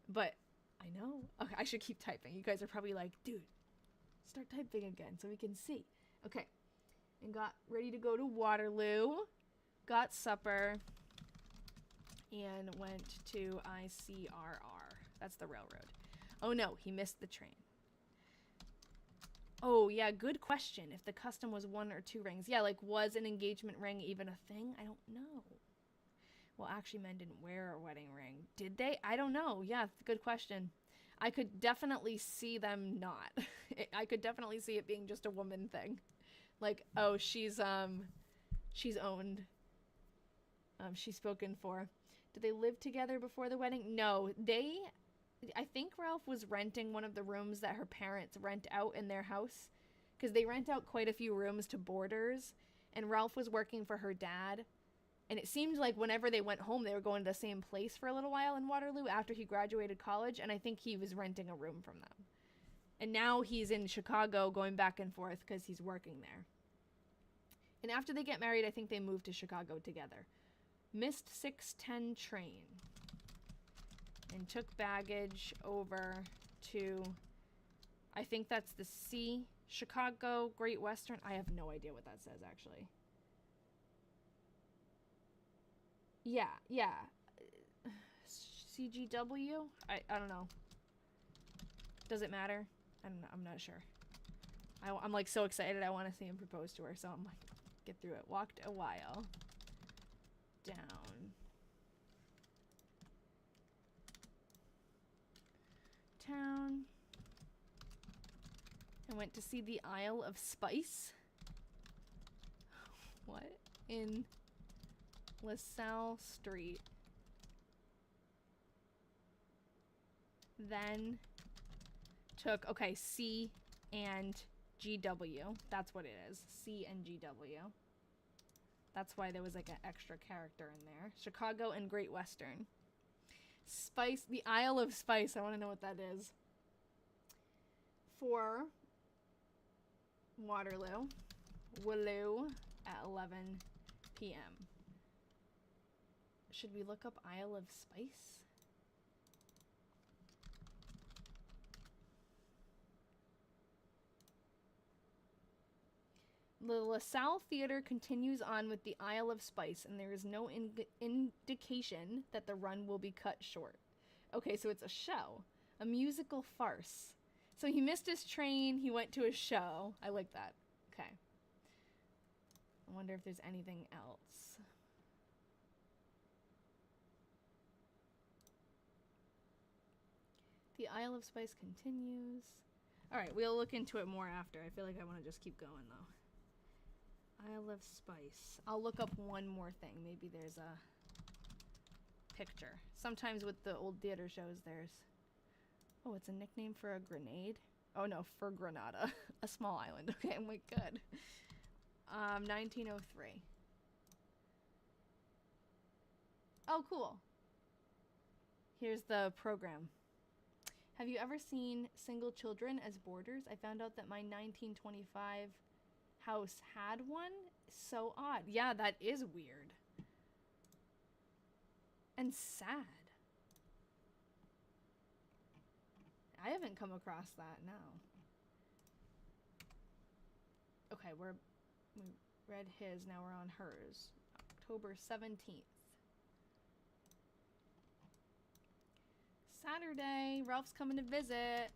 Speaker 1: But I know. Okay, I should keep typing. You guys are probably like, dude, start typing again so we can see. Okay. And got ready to go to Waterloo. Got supper. and went to ICRR. That's the railroad. Oh no, he missed the train. Oh yeah, good question. If the custom was 1 or 2 rings. Yeah, like was an engagement ring even a thing? I don't know. Well, actually men didn't wear a wedding ring. Did they? I don't know. Yeah, good question. I could definitely see them not. I could definitely see it being just a woman thing. Like, oh, she's owned. She's spoken for. Did they live together before the wedding? No, I think Ralph was renting one of the rooms that her parents rent out in their house, because they rent out quite a few rooms to boarders, and Ralph was working for her dad, and it seemed like whenever they went home they were going to the same place for a little while in Waterloo after he graduated college, and I think he was renting a room from them. And now he's in Chicago going back and forth because he's working there. And after they get married, I think they move to Chicago together. Missed 6:10 train. And took baggage over to, I think that's the C, Chicago, Great Western. I have no idea what that says, actually. Yeah. CGW? I don't know. Does it matter? I'm not sure. I'm like so excited I want to see him propose to her, so I'm like, get through it. Walked a while. Down. Town. I went to see the Isle of Spice. What? In LaSalle Street. Then took, okay, C and GW. That's what it is. C and GW. That's why there was like an extra character in there. Chicago and Great Western. Spice, the Isle of Spice. I want to know what that is. For Waterloo at 11 p.m. Should we look up Isle of Spice? The LaSalle Theater continues on with the Isle of Spice, and there is no indication that the run will be cut short. Okay, so it's a show. A musical farce. So he missed his train, he went to a show. I like that. Okay. I wonder if there's anything else. The Isle of Spice continues. Alright, we'll look into it more after. I feel like I want to just keep going, though. Isle of Spice. I'll look up one more thing. Maybe there's a picture. Sometimes with the old theater shows, there's... Oh, it's a nickname for a grenade? Oh, no, for Grenada. A small island. Okay, I'm like, good. 1903. Oh, cool. Here's the program. Have you ever seen single children as boarders? I found out that my 1925 house had one. So odd. Yeah, that is weird. And sad. I haven't come across that, no. Okay, we read his, now we're on hers. October 17th. Saturday, Ralph's coming to visit.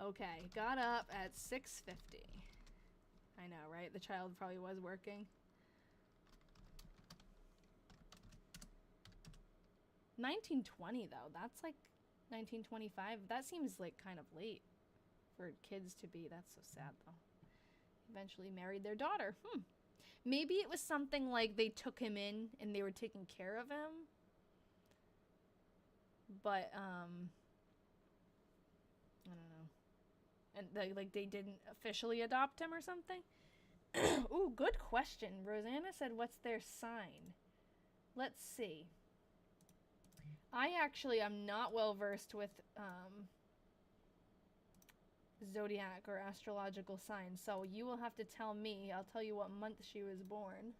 Speaker 1: Okay, got up at 6:50. I know, right? The child probably was working. 1920 though, that's like 1925. That seems like kind of late for kids to be. That's so sad though. Eventually married their daughter. Maybe it was something like they took him in and they were taking care of him. But I don't know. And they didn't officially adopt him or something? Ooh, good question. Rosanna said, what's their sign? Let's see. I actually am not well versed with zodiac or astrological signs, so you will have to tell me. I'll tell you what month she was born.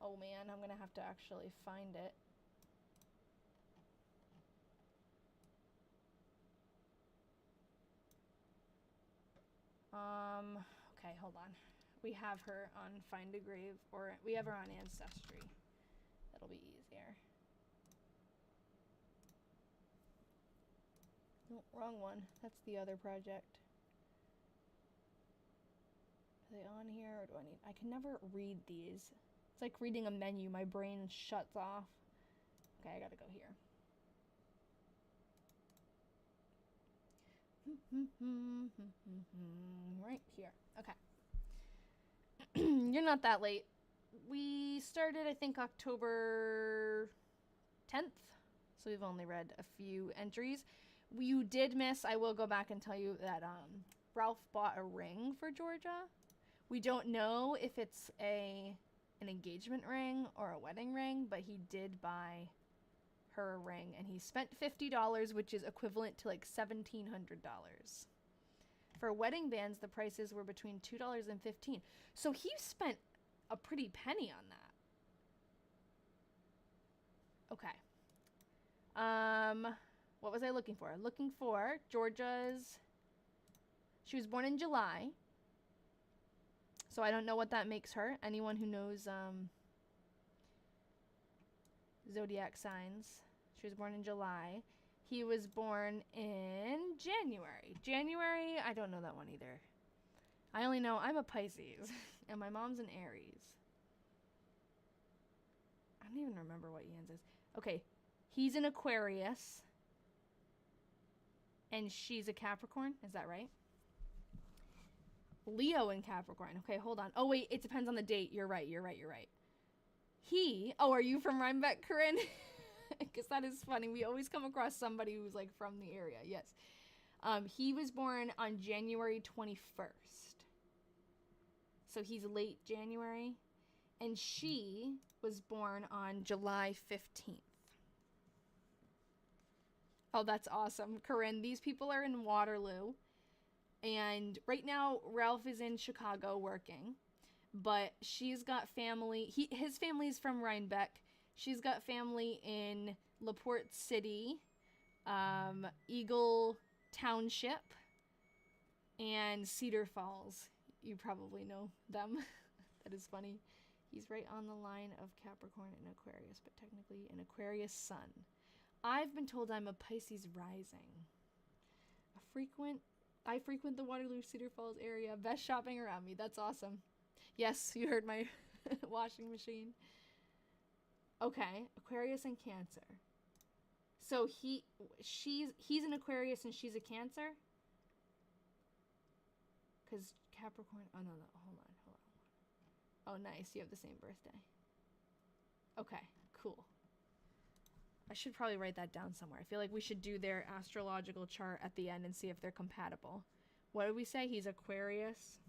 Speaker 1: Oh man, I'm gonna have to actually find it. Okay, hold on. We have her on Find a Grave, or we have her on Ancestry. That'll be easier. No, wrong one. That's the other project. Are they on here, or do I need... I can never read these. It's like reading a menu. My brain shuts off. Okay, I gotta go here. Right here. Okay. You're not that late. We started, I think, October 10th. So we've only read a few entries. You did miss, I will go back and tell you that Ralph bought a ring for Georgia. We don't know if it's an engagement ring or a wedding ring, but he did buy her a ring, and he spent $50, which is equivalent to like $1,700. For wedding bands, the prices were between $2 and $15. So he spent a pretty penny on that. Okay. What was I looking for? Looking for Georgia's... She was born in July. So I don't know what that makes her. Anyone who knows zodiac signs. She was born in July. He was born in January. January, I don't know that one either. I only know I'm a Pisces, and my mom's an Aries. I don't even remember what Ian's is. Okay, he's an Aquarius, and she's a Capricorn. Is that right? Leo and Capricorn. Okay, hold on. Oh, wait, it depends on the date. You're right. Oh, are you from Rhinebeck, Corinne? Because that is funny. We always come across somebody who's like from the area. Yes. He was born on January 21st. So he's late January. And she was born on July 15th. Oh, that's awesome. Corinne, these people are in Waterloo. And right now, Ralph is in Chicago working. But she's got family. His family's from Rhinebeck. She's got family in LaPorte City, Eagle Township, and Cedar Falls. You probably know them. That is funny. He's right on the line of Capricorn and Aquarius, but technically an Aquarius sun. I've been told I'm a Pisces rising. I frequent the Waterloo Cedar Falls area. Best shopping around me. That's awesome. Yes, you heard my washing machine. Okay, Aquarius and Cancer. So he's an Aquarius and she's a Cancer? Because Capricorn... Oh, no. Hold on. Oh, nice. You have the same birthday. Okay, cool. I should probably write that down somewhere. I feel like we should do their astrological chart at the end and see if they're compatible. What did we say? He's Aquarius.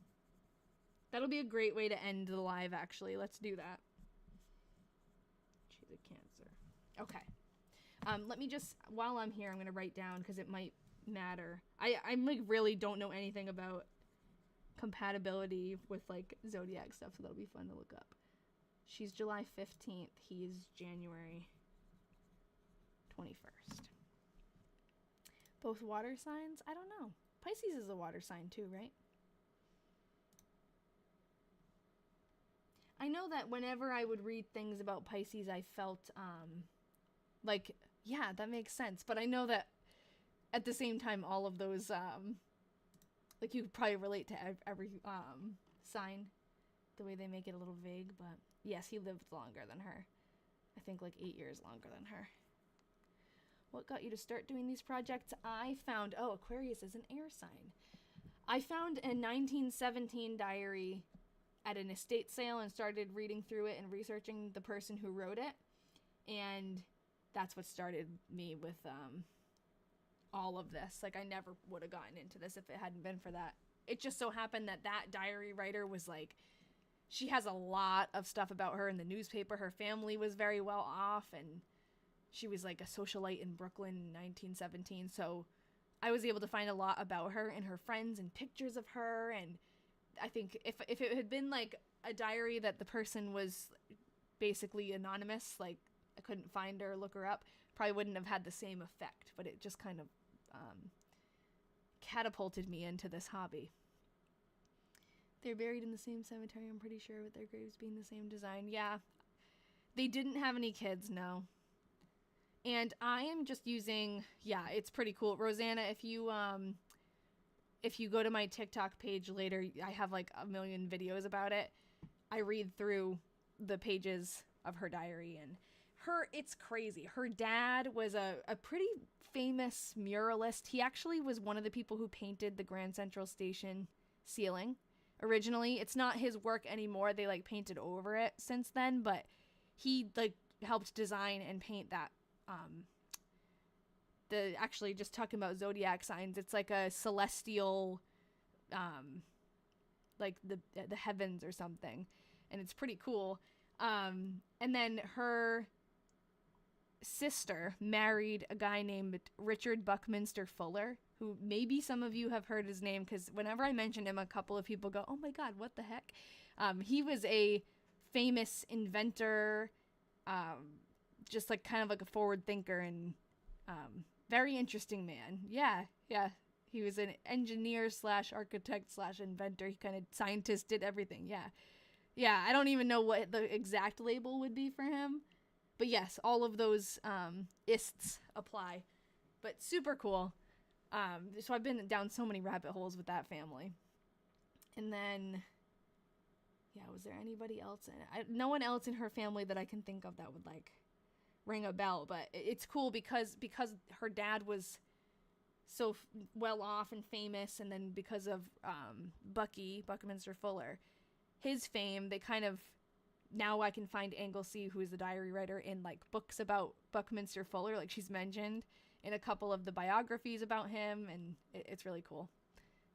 Speaker 1: That'll be a great way to end the live, actually. Let's do that. She's a Cancer. Okay. Let me just, while I'm here, I'm going to write down because it might matter. I like really don't know anything about compatibility with like zodiac stuff, so that'll be fun to look up. She's July 15th. He's January 21st. Both water signs? I don't know. Pisces is a water sign too, right? I know that whenever I would read things about Pisces, I felt like, yeah, that makes sense. But I know that at the same time, all of those, like you could probably relate to every sign, the way they make it a little vague. But yes, he lived longer than her. I think like 8 years longer than her. What got you to start doing these projects? I found, Aquarius is an air sign. I found a 1917 diary at an estate sale and started reading through it and researching the person who wrote it. And that's what started me with all of this. Like, I never would have gotten into this if it hadn't been for that. It just so happened that diary writer was like, she has a lot of stuff about her in the newspaper. Her family was very well off, and she was like a socialite in Brooklyn in 1917. So I was able to find a lot about her and her friends and pictures of her. And I think if it had been like a diary that the person was basically anonymous, like I couldn't find her or look her up, probably wouldn't have had the same effect. But it just kind of catapulted me into this hobby. They're buried in the same cemetery, I'm pretty sure, with their graves being the same design. Yeah. They didn't have any kids, no. And I am just using, yeah, it's pretty cool. Rosanna, if you go to my TikTok page later, I have like a million videos about it. I read through the pages of her diary, and it's crazy. Her dad was a pretty famous muralist. He actually was one of the people who painted the Grand Central Station ceiling originally. It's not his work anymore. They like painted over it since then, but he like helped design and paint that. Actually just talking about zodiac signs, it's like a celestial, like the heavens or something, and it's pretty cool. And then her sister married a guy named Richard Buckminster Fuller, who maybe some of you have heard his name, because whenever I mention him, a couple of people go, oh my god, what the heck. He was a famous inventor, just like kind of like a forward thinker, and very interesting man. Yeah. He was an engineer / architect / inventor. He kind of scientist, did everything. Yeah, I don't even know what the exact label would be for him. But yes, all of those ists apply. But super cool. So I've been down so many rabbit holes with that family. And then, yeah, was there anybody else in it? No one else in her family that I can think of that would like ring a bell. But it's cool because her dad was so well off and famous, and then because of Buckminster Fuller, his fame, they kind of, now I can find Anglesey, who is the diary writer, in like books about Buckminster Fuller, like she's mentioned in a couple of the biographies about him, and it's really cool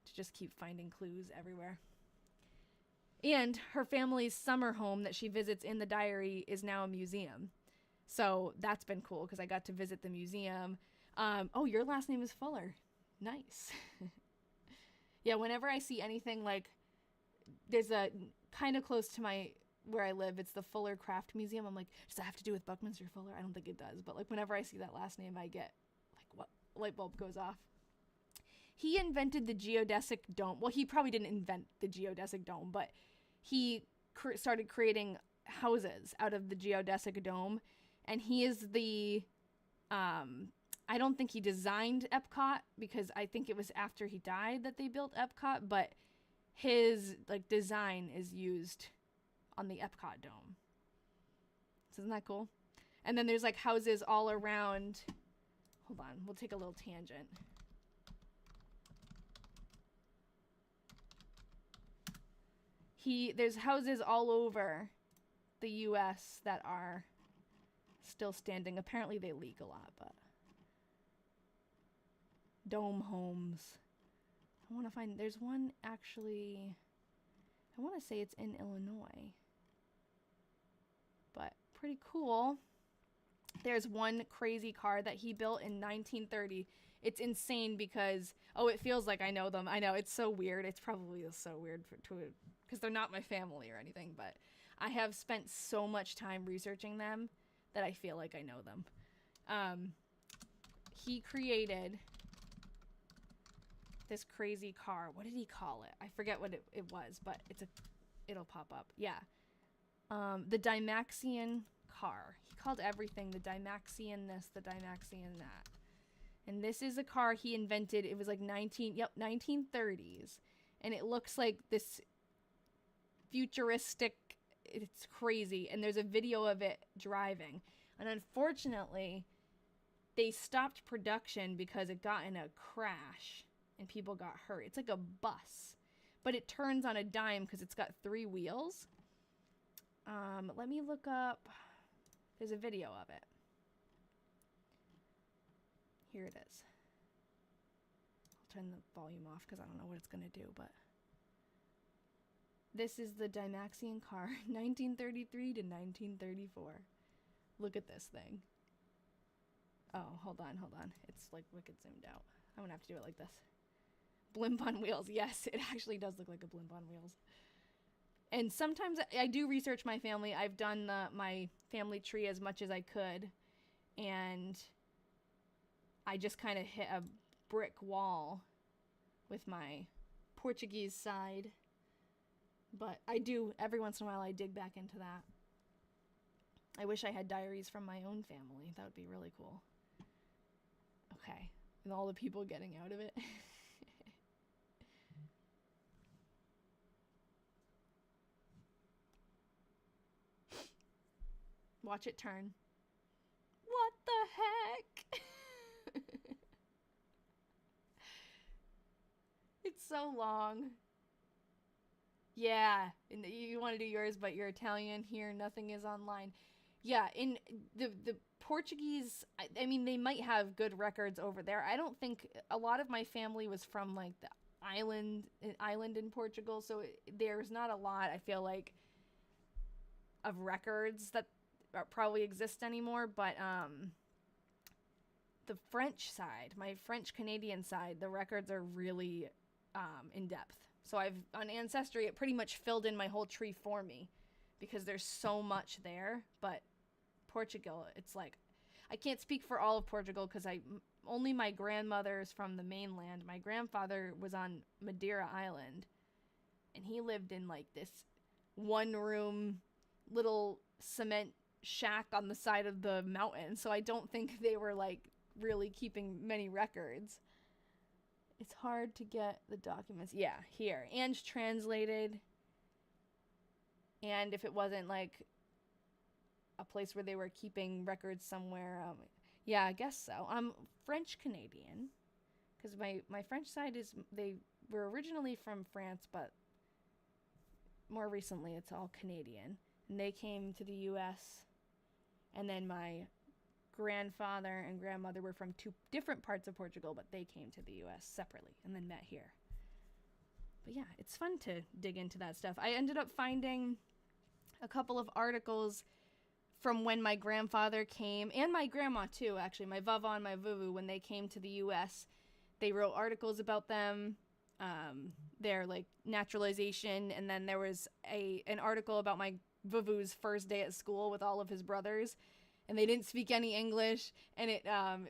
Speaker 1: to just keep finding clues everywhere. And her family's summer home that she visits in the diary is now a museum, so that's been cool because I got to visit the museum. Oh, your last name is Fuller. Nice. Yeah, whenever I see anything like, there's a kind of close to where I live, it's the Fuller Craft Museum. I'm like, does that have to do with Buckminster Fuller? I don't think it does, but like whenever I see that last name, I get like, what light bulb goes off. He invented the geodesic dome. Well, he probably didn't invent the geodesic dome, but he started creating houses out of the geodesic dome, and he is the I don't think he designed Epcot, because I think it was after he died that they built Epcot, but his like design is used on the Epcot dome. So isn't that cool? And then there's like houses all around. Hold on, we'll take a little tangent. There's houses all over the US that are still standing. Apparently they leak a lot, but dome homes. I want to find, there's one actually, I want to say it's in Illinois, but pretty cool. There's one crazy car that he built in 1930. It's insane because, it feels like I know them. I know, it's so weird. It's probably so weird because they're not my family or anything, but I have spent so much time researching them that I feel like I know them. He created this crazy car. What did he call it? I forget what it was, but it'll pop up. Yeah. The Dymaxion car. He called everything the Dymaxion this, the Dymaxion that. And this is a car he invented. It was like 1930s. And it looks like this futuristic, it's crazy. And there's a video of it driving. And unfortunately, they stopped production because it got in a crash and people got hurt. It's like a bus, but it turns on a dime because it's got 3 wheels. Let me look up. There's a video of it. Here it is. I'll turn the volume off because I don't know what it's going to do, but this is the Dymaxion car, 1933 to 1934. Look at this thing. Oh, hold on. It's like wicked zoomed out. I'm gonna have to do it like this. Blimp on wheels. Yes, it actually does look like a blimp on wheels. And sometimes I do research my family. I've done my family tree as much as I could, and I just kind of hit a brick wall with my Portuguese side. But I do, every once in a while, I dig back into that. I wish I had diaries from my own family. That would be really cool. Okay. And all the people getting out of it. Watch it turn. What the heck? It's so long. Yeah, and you want to do yours, but you're Italian here. Nothing is online. Yeah, in the Portuguese, I mean, they might have good records over there. I don't think a lot of my family was from like the island in Portugal, so there's not a lot, I feel like, of records that probably exist anymore. But the French side, my French Canadian side, the records are really in depth. So on Ancestry, it pretty much filled in my whole tree for me because there's so much there. But Portugal, it's like, I can't speak for all of Portugal because only my grandmother's from the mainland. My grandfather was on Madeira Island, and he lived in like this one room little cement shack on the side of the mountain. So I don't think they were like really keeping many records. It's hard to get the documents. Yeah, here. And translated. And if it wasn't like a place where they were keeping records somewhere, yeah, I guess so. I'm French Canadian, because my French side they were originally from France, but more recently it's all Canadian. And they came to the U.S. And then my grandfather and grandmother were from two different parts of Portugal, but they came to the U.S. separately and then met here. But yeah, it's fun to dig into that stuff. I ended up finding a couple of articles from when my grandfather came, and my grandma too, actually, my vava and my vuvu, when they came to the U.S. They wrote articles about them, their like naturalization, and then there was an article about my vuvu's first day at school with all of his brothers, and they didn't speak any English, and it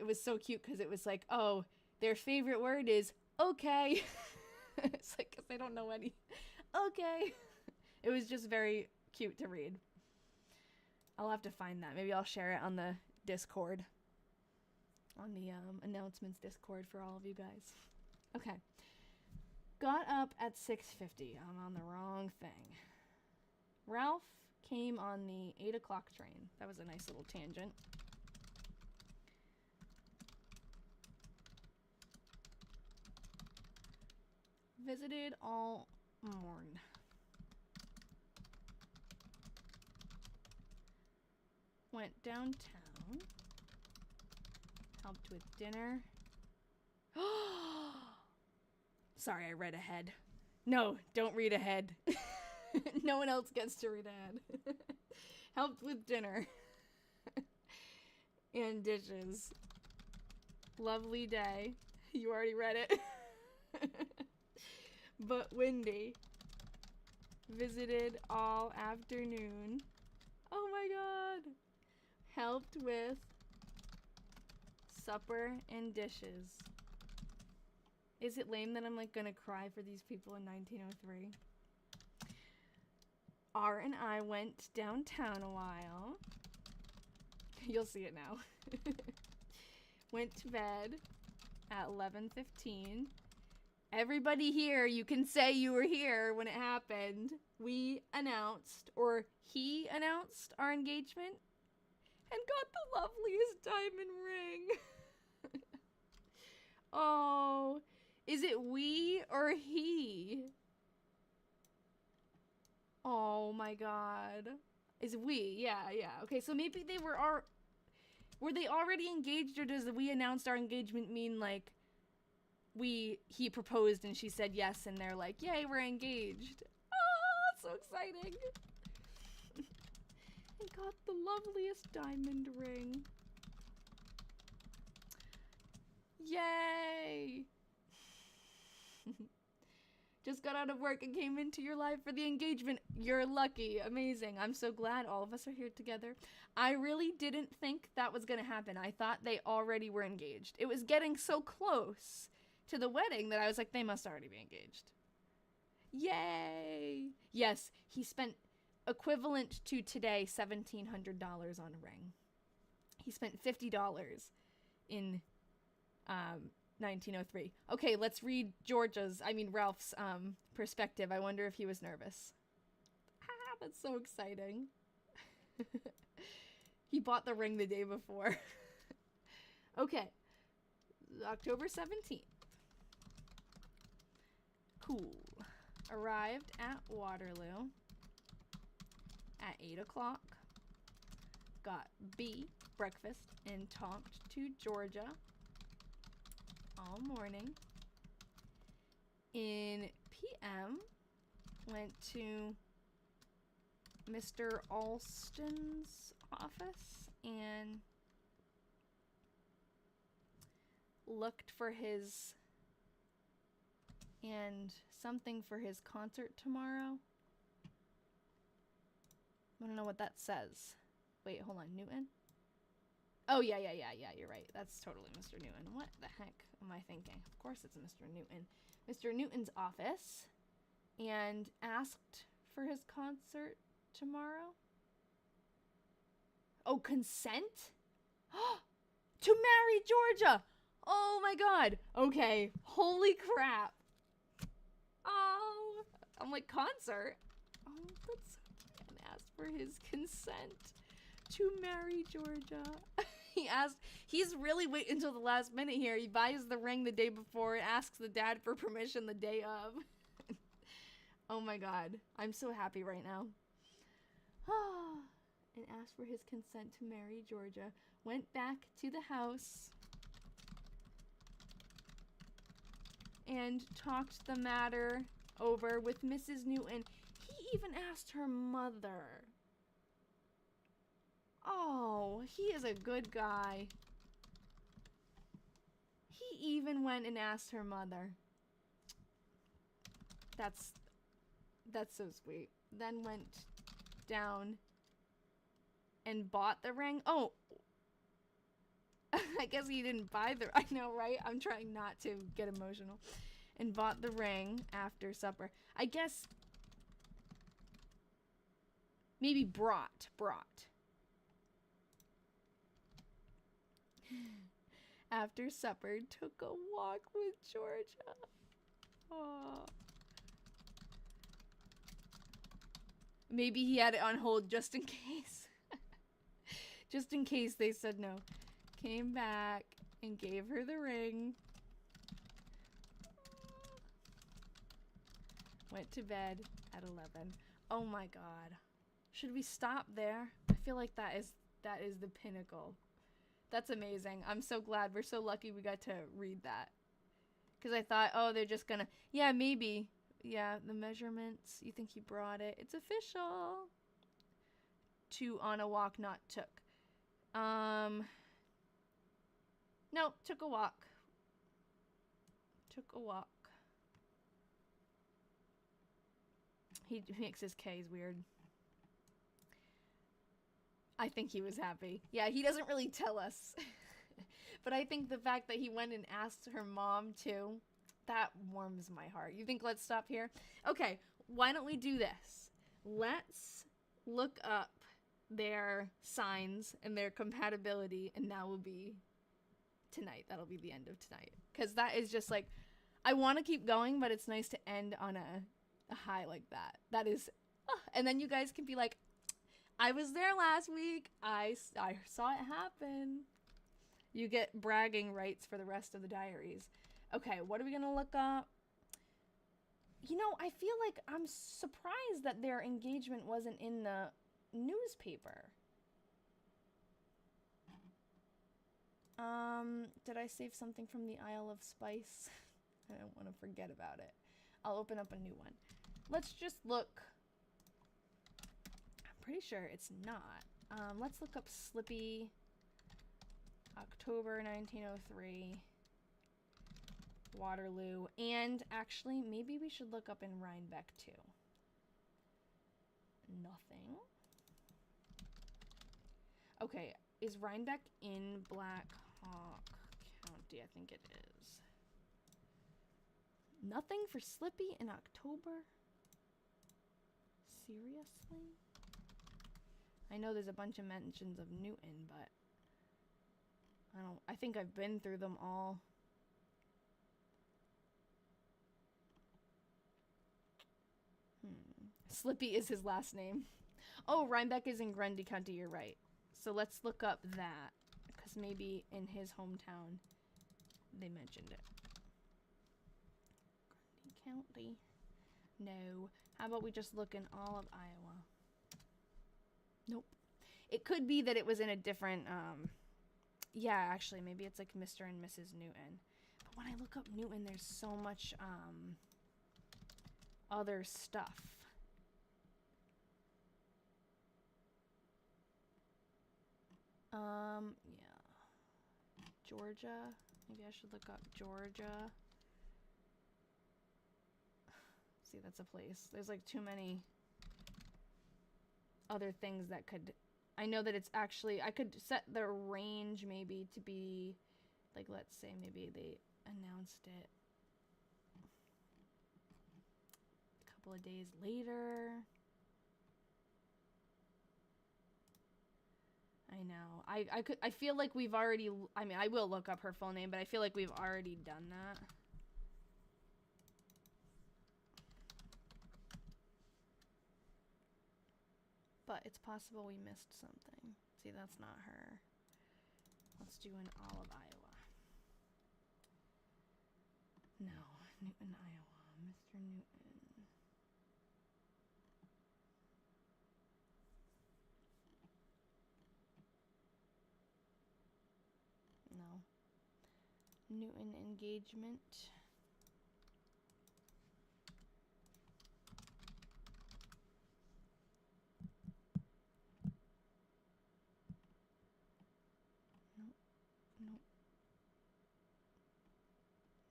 Speaker 1: was so cute because it was like, oh, their favorite word is okay. It's like, because they don't know any. Okay. It was just very cute to read. I'll have to find that. Maybe I'll share it on the Discord. On the announcements Discord for all of you guys. Okay. Got up at 6:50. I'm on the wrong thing. Ralph came on the 8 o'clock train. That was a nice little tangent. Visited all morn. Went downtown. Helped with dinner. Sorry, I read ahead. No, don't read ahead. No one else gets to read ahead. Helped with dinner. And dishes. Lovely day. You already read it. But windy. Visited all afternoon. Oh my god. Helped with supper and dishes. Is it lame that I'm like gonna cry for these people in 1903? R and I went downtown a while. You'll see it now. Went to bed at 11:15. Everybody here, you can say you were here when it happened. We announced, or he announced our engagement and got the loveliest diamond ring. Oh, is it we or he? Oh my god. Is we? Yeah. Okay, so maybe they were they already engaged, or does we announced our engagement mean like he proposed and she said yes and they're like, yay, we're engaged. Oh, so exciting. I got the loveliest diamond ring. Yay. Just got out of work and came into your life for the engagement. You're lucky. Amazing. I'm so glad all of us are here together. I really didn't think that was going to happen. I thought they already were engaged. It was getting so close to the wedding that I was like, they must already be engaged. Yay. Yes, he spent... equivalent to today $1,700 on a ring. He spent $50 in 1903. Okay, let's read Ralph's perspective. I wonder if he was nervous. Ah, that's so exciting. He bought the ring the day before. Okay, October 17th. Cool. Arrived at Waterloo at 8 o'clock. Got B, breakfast, and talked to Georgia all morning. In PM, went to Mr. Alston's office and looked for his something for his concert tomorrow. I don't know what that says. Wait, hold on, Newton? Oh, yeah, you're right. That's totally Mr. Newton. What the heck am I thinking? Of course it's Mr. Newton. Mr. Newton's office, and asked for his concert tomorrow. Oh, consent? To marry Georgia! Oh my god. Okay, holy crap. Oh, I'm like, concert? Oh, that's so, and asked for his consent to marry Georgia. He's really waiting until the last minute here. He buys the ring the day before, asks the dad for permission the day of. Oh my god. I'm so happy right now. And asked for his consent to marry Georgia. Went back to the house and talked the matter over with Mrs. Newton. He even asked her mother. Oh, he is a good guy. He even went and asked her mother. That's so sweet. Then went down and bought the ring. Oh, I guess he didn't buy the, I know, right? I'm trying not to get emotional. And bought the ring after supper. I guess maybe brought. After supper, took a walk with Georgia. Oh. Maybe he had it on hold just in case. Just in case they said no. Came back and gave her the ring. Went to bed at 11. Oh my god. Should we stop there? I feel like that is the pinnacle. That's amazing. I'm so glad. We're so lucky we got to read that. Because I thought, oh, they're just gonna... Yeah, maybe. Yeah, the measurements. You think he brought it. It's official. To on a walk, not took. No, took a walk. Took a walk. He makes his K's weird. I think he was happy. Yeah, he doesn't really tell us. But I think the fact that he went and asked her mom too, that warms my heart. You think let's stop here? Okay, why don't we do this? Let's look up their signs and their compatibility, and that will be tonight. That'll be the end of tonight. Because that is just like, I want to keep going, but it's nice to end on a high like that. That is, and then you guys can be like, I was there last week. I saw it happen. You get bragging rights for the rest of the diaries. Okay, what are we going to look up? You know, I feel like I'm surprised that their engagement wasn't in the newspaper. Did I save something from the Isle of Spice? I don't want to forget about it. I'll open up a new one. Let's just look. I'm pretty sure it's not. Let's look up Slippy. October 1903. Waterloo. And actually, maybe we should look up in Rhinebeck too. Nothing. Okay, is Rhinebeck in Black Hawk County? I think it is. Nothing for Slippy in October? Seriously? know there's a bunch of mentions of Newton, but I think I've been through them all. Slippy is his last name. Oh, Rhinebeck is in Grundy County, you're right. So let's look up that, because maybe in his hometown they mentioned it. Grundy County. No. How about we just look in all of Iowa? Nope. It could be that it was in a different, yeah, actually, maybe it's like Mr. and Mrs. Newton. But when I look up Newton, there's so much, other stuff. Yeah. Georgia. Maybe I should look up Georgia. See, that's a place. There's like too many other things that could... I know that it's actually... I could set the range maybe to be... Like, let's say maybe they announced it a couple of days later. I know. I feel like we've already... I mean, I will look up her full name, but I feel like we've already done that. But it's possible we missed something. See, that's not her. Let's do in all of Iowa. No, Newton, Iowa. Mr. Newton. No. Newton engagement.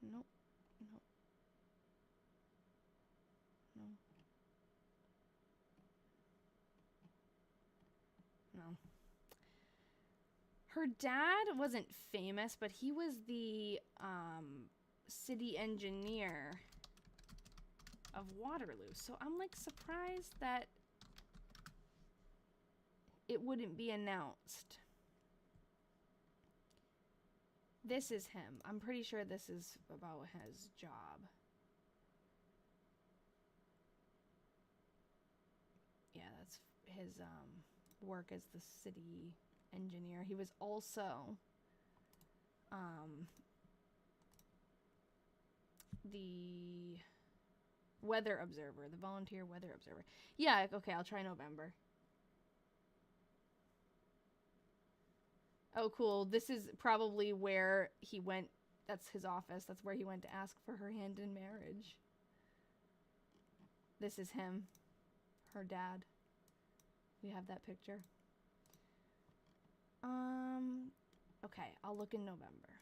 Speaker 1: Nope. Nope. No. No. Her dad wasn't famous, but he was the city engineer of Waterloo. So I'm like surprised that it wouldn't be announced. This is him. I'm pretty sure this is about his job. Yeah, that's his work as the city engineer. He was also the weather observer, the volunteer weather observer. Yeah, okay, I'll try November. Oh, cool. This is probably where he went. That's his office. That's where he went to ask for her hand in marriage. This is him. Her dad. We have that picture. Okay, I'll look in November.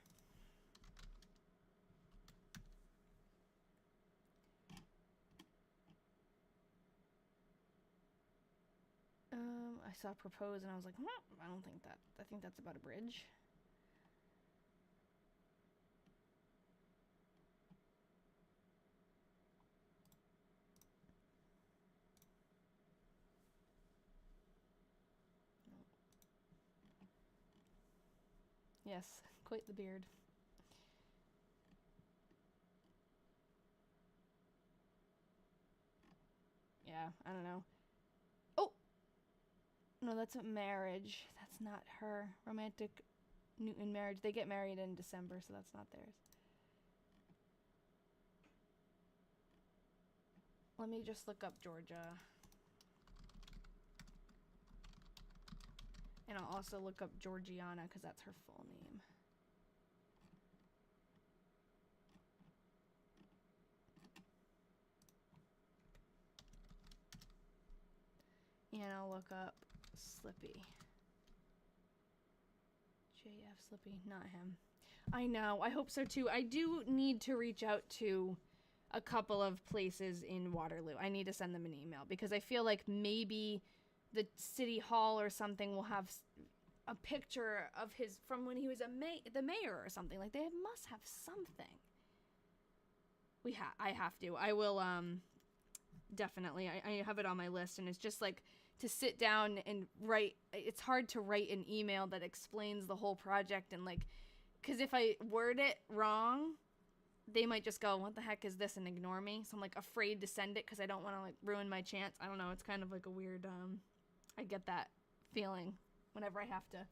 Speaker 1: I saw propose and I was like, I don't think that. I think that's about a bridge. Yes, quite the beard. Yeah, I don't know. Oh! No, that's a marriage. That's not her. Romantic Newton marriage. They get married in December, so that's not theirs. Let me just look up Georgia. And I'll also look up Georgianna because that's her full name. And I'll look up Slippy. JF Slippy, not him. I know, I hope so too. I do need to reach out to a couple of places in Waterloo. I need to send them an email because I feel like maybe the city hall or something will have a picture of his from when he was the mayor or something. Like they must have something. I have to. I will definitely. I have it on my list, and it's just like to sit down and write. It's hard to write an email that explains the whole project, and like, because if I word it wrong, they might just go, what the heck is this, and ignore me. So I'm like afraid to send it because I don't want to like ruin my chance. I don't know. It's kind of like a weird, I get that feeling whenever I have to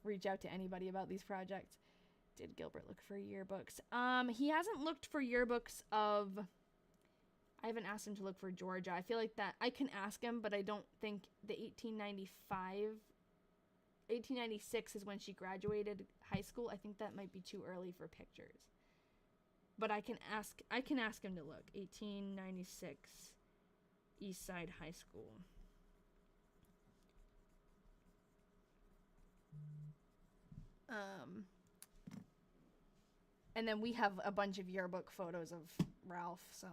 Speaker 1: reach out to anybody about these projects. Did Gilbert look for yearbooks? He hasn't looked for yearbooks of, I haven't asked him to look for Georgia. I feel like that I can ask him, but I don't think the 1896 is when she graduated high school. I think that might be too early for pictures. But I can ask him to look. 1896 East Side High School. And then we have a bunch of yearbook photos of Ralph, so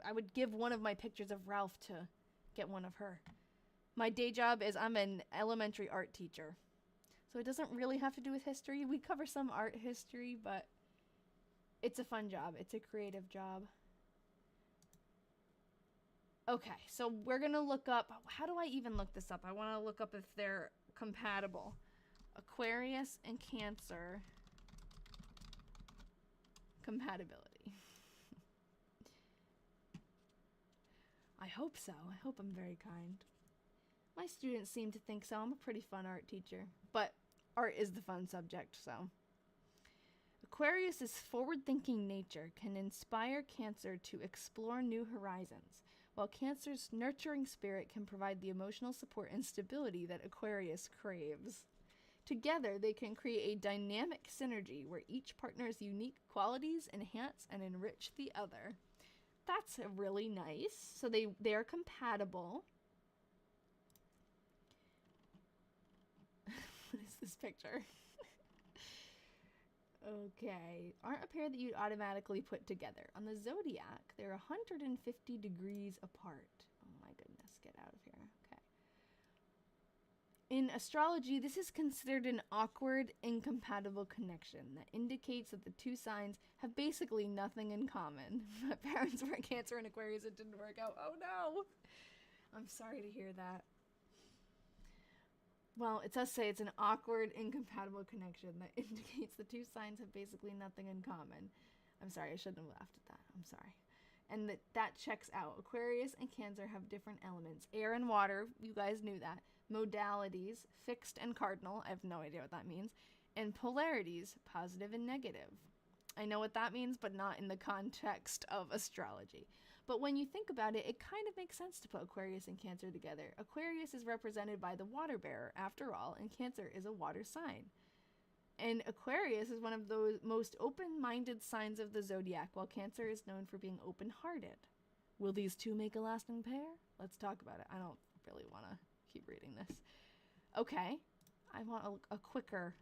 Speaker 1: I would give one of my pictures of Ralph to get one of her. My day job is I'm an elementary art teacher, so it doesn't really have to do with history. We cover some art history, but it's a fun job. It's a creative job. Okay, so we're going to look up, how do I even look this up? I want to look up if they're compatible. Aquarius and Cancer compatibility. I hope so. I hope I'm very kind. My students seem to think so. I'm a pretty fun art teacher, but art is the fun subject, so. Aquarius's forward-thinking nature can inspire Cancer to explore new horizons, while Cancer's nurturing spirit can provide the emotional support and stability that Aquarius craves. Together, they can create a dynamic synergy where each partner's unique qualities enhance and enrich the other. That's really nice. So they are compatible. What is this picture? Okay. Aren't a pair that you'd automatically put together. On the zodiac, they're 150 degrees apart. Oh my goodness, get out of here. Okay. In astrology, this is considered an awkward, incompatible connection that indicates that the two signs have basically nothing in common. My parents were Cancer and Aquarius. It didn't work out. Oh no! I'm sorry to hear that. Well, it does say it's an awkward, incompatible connection that indicates the two signs have basically nothing in common. I'm sorry, I shouldn't have laughed at that. I'm sorry. And that checks out. Aquarius and Cancer have different elements. Air and water, you guys knew that. Modalities, fixed and cardinal, I have no idea what that means. And polarities, positive and negative. I know what that means, but not in the context of astrology. But when you think about it, it kind of makes sense to put Aquarius and Cancer together. Aquarius is represented by the water bearer, after all, and Cancer is a water sign. And Aquarius is one of those most open-minded signs of the zodiac, while Cancer is known for being open-hearted. Will these two make a lasting pair? Let's talk about it. I don't really want to keep reading this. Okay. I want a quicker...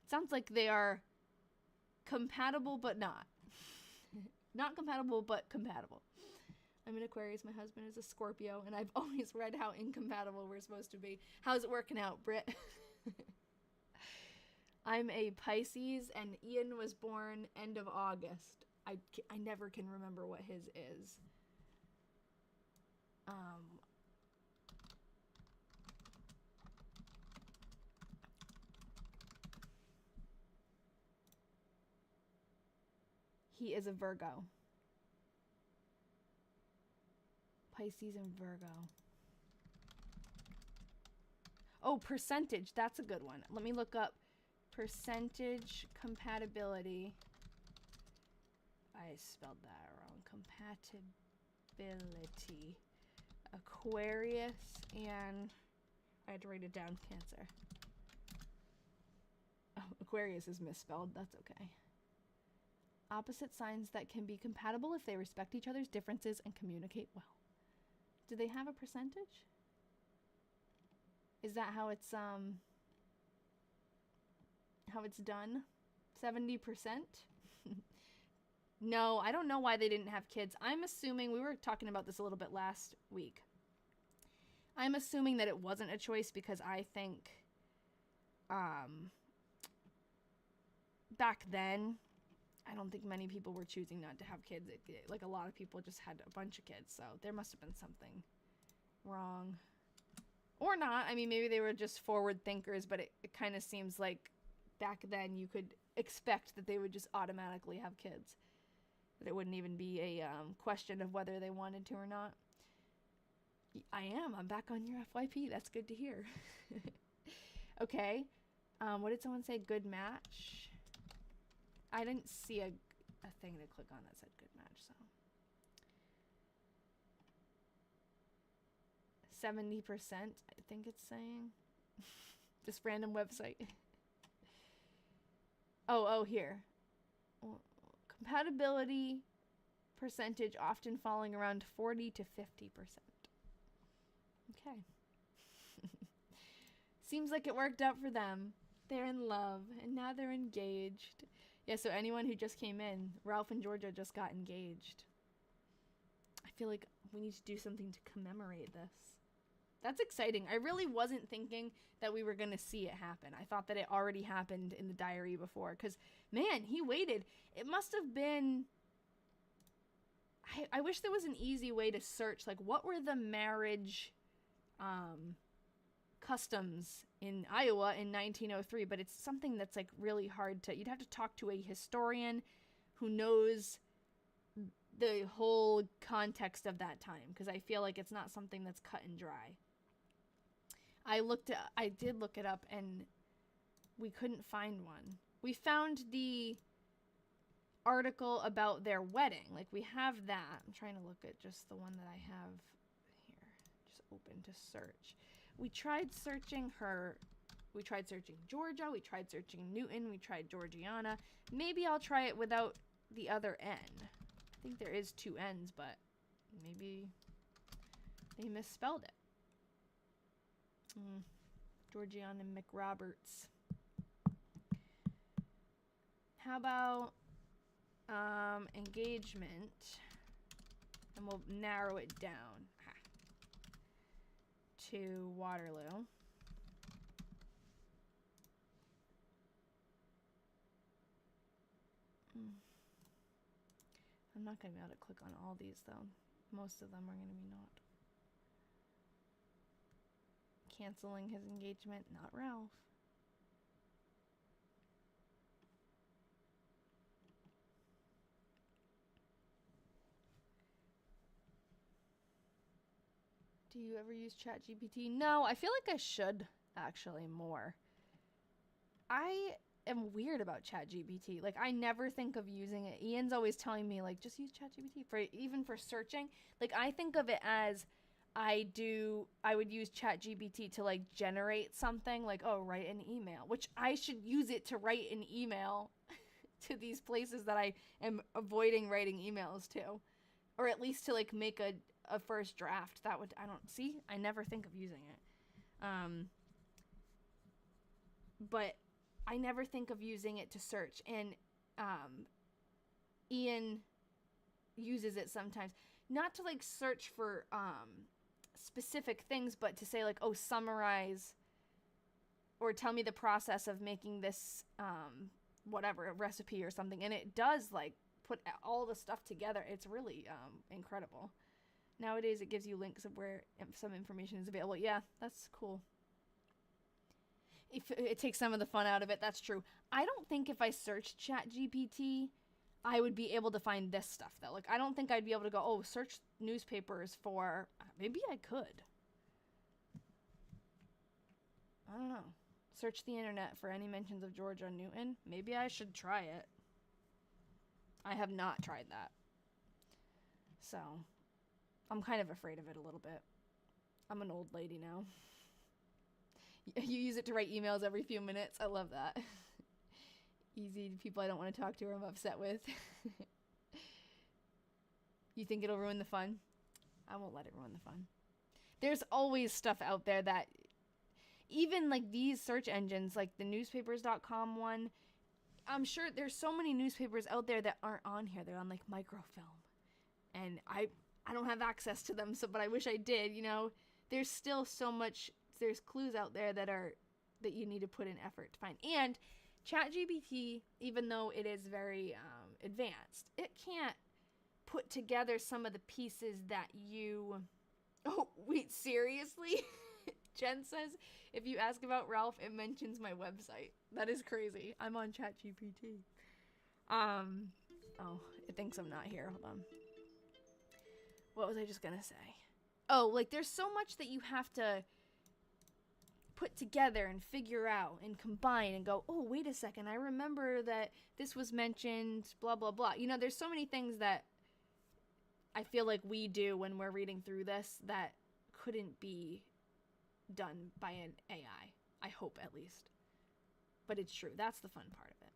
Speaker 1: It sounds like they are compatible, but not. Not compatible, but compatible. I'm an Aquarius. My husband is a Scorpio, and I've always read how incompatible we're supposed to be. How's it working out, Britt? I'm a Pisces, and Ian was born end of August. I never can remember what his is. He is a Virgo. Pisces and Virgo. Oh, percentage. That's a good one. Let me look up percentage compatibility. I spelled that wrong. Compatibility. Aquarius and... I had to write it down. Cancer. Oh, Aquarius is misspelled. That's okay. Opposite signs that can be compatible if they respect each other's differences and communicate well. Do they have a percentage? Is that how it's done? 70%? No, I don't know why they didn't have kids. I'm assuming, we were talking about this a little bit last week. I'm assuming that it wasn't a choice because I think back then, I don't think many people were choosing not to have kids. Like a lot of people just had a bunch of kids, so there must have been something wrong. Or not. I mean, maybe they were just forward thinkers, but it kind of seems like back then you could expect that they would just automatically have kids. That it wouldn't even be a question of whether they wanted to or not. I am. I'm back on your FYP. That's good to hear. Okay. What did someone say? Good match? I didn't see a thing to click on that said good match, so. 70%, I think it's saying. This random website. Oh, here. Compatibility percentage often falling around 40 to 50%. Okay. Seems like it worked out for them. They're in love, and now they're engaged. Yeah, so anyone who just came in, Ralph and Georgia just got engaged. I feel like we need to do something to commemorate this. That's exciting. I really wasn't thinking that we were going to see it happen. I thought that it already happened in the diary before. Because, man, he waited. It must have been... I wish there was an easy way to search. Like, what were the marriage customs in Iowa in 1903? But it's something that's, like, really hard to... You'd have to talk to a historian who knows the whole context of that time. Because I feel like it's not something that's cut and dry. I did look it up, and we couldn't find one. We found the article about their wedding. Like, we have that. I'm trying to look at just the one that I have here. Just open to search. We tried searching her. We tried searching Georgia. We tried searching Newton. We tried Georgianna. Maybe I'll try it without the other N. I think there is 2 N's, but maybe they misspelled it. Georgianna McRoberts. How about engagement? And we'll narrow it down to Waterloo. I'm not going to be able to click on all these, though. Most of them are going to be not. Canceling his engagement, not Ralph. Do you ever use ChatGPT? No, I feel like I should, actually, more. I am weird about ChatGPT. Like, I never think of using it. Ian's always telling me, like, just use ChatGPT, even for searching. Like, I think of it as I would use ChatGPT to, like, generate something, like, oh, write an email, which I should use it to write an email to these places that I am avoiding writing emails to, or at least to, like, make a first draft. That would, I never think of using it. But I never think of using it to search, and Ian uses it sometimes, not to, like, search for specific things, but to say, like, oh, summarize or tell me the process of making this whatever, a recipe or something, and it does, like, put all the stuff together. It's really incredible. Nowadays it gives you links of where some information is available. Yeah, that's cool. If it takes some of the fun out of it, that's true. I don't think if I searched ChatGPT, I would be able to find this stuff, though. Like, I don't think I'd be able to go, oh, search newspapers for... Maybe I could. I don't know. Search the internet for any mentions of Georgia Newton. Maybe I should try it. I have not tried that. So, I'm kind of afraid of it a little bit. I'm an old lady now. You use it to write emails every few minutes. I love that. Easy people I don't want to talk to or I'm upset with. You think it'll ruin the fun? I won't let it ruin the fun. There's always stuff out there that, even like these search engines, like the newspapers.com one, I'm sure there's so many newspapers out there that aren't on here. They're on, like, microfilm. And I don't have access to them, but I wish I did, you know. There's still so much, there's clues out there that you need to put in effort to find. And ChatGPT, even though it is very advanced, it can't put together some of the pieces that Oh, wait, seriously? Jen says, if you ask about Ralph, it mentions my website. That is crazy. I'm on ChatGPT. Oh, it thinks I'm not here. Hold on. What was I just gonna say? Oh, like, there's so much that you have to put together and figure out and combine and go, oh, wait a second, I remember that this was mentioned, blah, blah, blah. You know, there's so many things that I feel like we do when we're reading through this that couldn't be done by an AI. I hope, at least. But it's true. That's the fun part of it.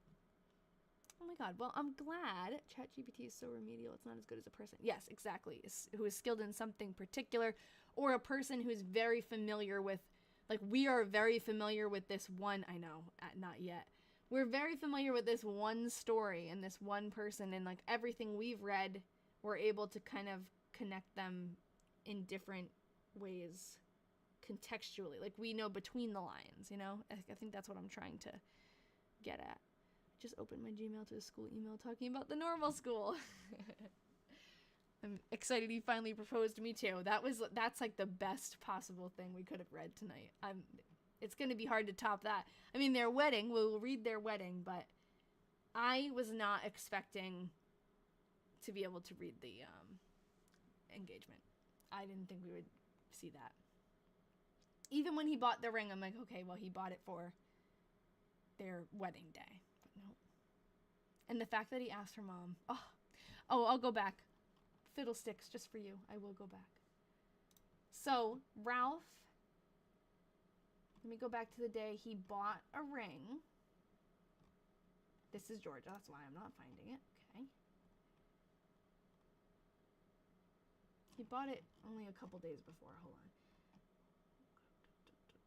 Speaker 1: Oh my god. Well, I'm glad ChatGPT is so remedial. It's not as good as a person. Yes, exactly. Who is skilled in something particular, or a person who's very familiar with, like, we are very familiar with this one, I know, not yet. We're very familiar with this one story and this one person, and, like, everything we've read, we're able to kind of connect them in different ways contextually. Like, we know between the lines, you know? I think that's what I'm trying to get at. Just opened my Gmail to a school email talking about the normal school. I'm excited he finally proposed to me too. That's like the best possible thing we could have read tonight. It's going to be hard to top that. I mean, their wedding, we'll read their wedding, but I was not expecting to be able to read the engagement. I didn't think we would see that. Even when he bought the ring, I'm like, okay, well, he bought it for their wedding day. But no. And the fact that he asked her mom, oh, I'll go back. Fiddlesticks, just for you. I will go back. So, Ralph, let me go back to the day he bought a ring. This is Georgia, that's why I'm not finding it. Okay. He bought it only a couple days before. Hold on.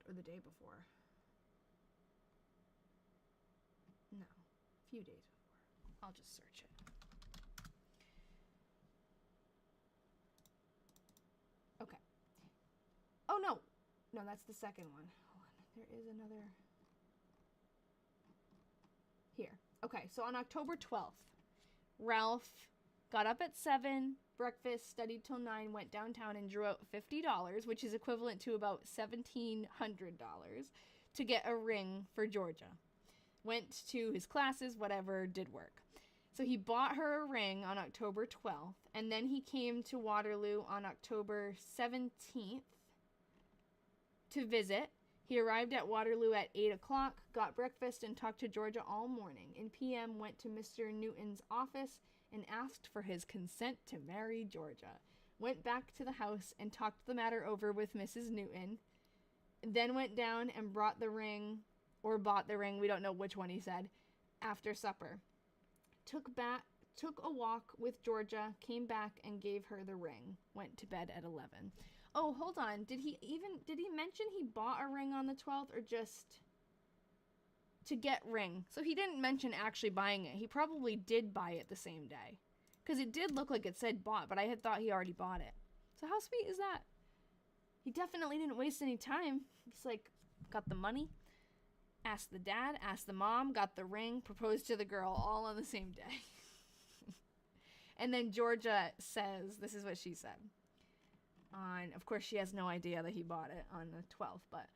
Speaker 1: Or the day before. No, a few days before. I'll just search it. Okay. Oh, no. No, that's the second one. Hold on. There is another. Here. Okay, so on October 12th, Ralph got up at 7, breakfast, studied till 9, went downtown and drew out $50, which is equivalent to about $1,700, to get a ring for Georgia. Went to his classes, whatever, did work. So he bought her a ring on October 12th, and then he came to Waterloo on October 17th to visit. He arrived at Waterloo at 8 o'clock, got breakfast, and talked to Georgia all morning. In PM, went to Mr. Newton's office and asked for his consent to marry Georgia. Went back to the house and talked the matter over with Mrs. Newton. Then went down and brought the ring, or bought the ring, we don't know which one he said, after supper. Took a walk with Georgia, came back and gave her the ring. Went to bed at 11. Oh, hold on. Did he mention he bought a ring on the 12th, or just to get ring? So he didn't mention actually buying it. He probably did buy it the same day, because it did look like it said bought, but I had thought he already bought it. So how sweet is that? He definitely didn't waste any time. He's like, got the money, asked the dad, asked the mom, got the ring, proposed to the girl, all on the same day. And then Georgia says, this is what she said. Of course, she has no idea that he bought it on the 12th, but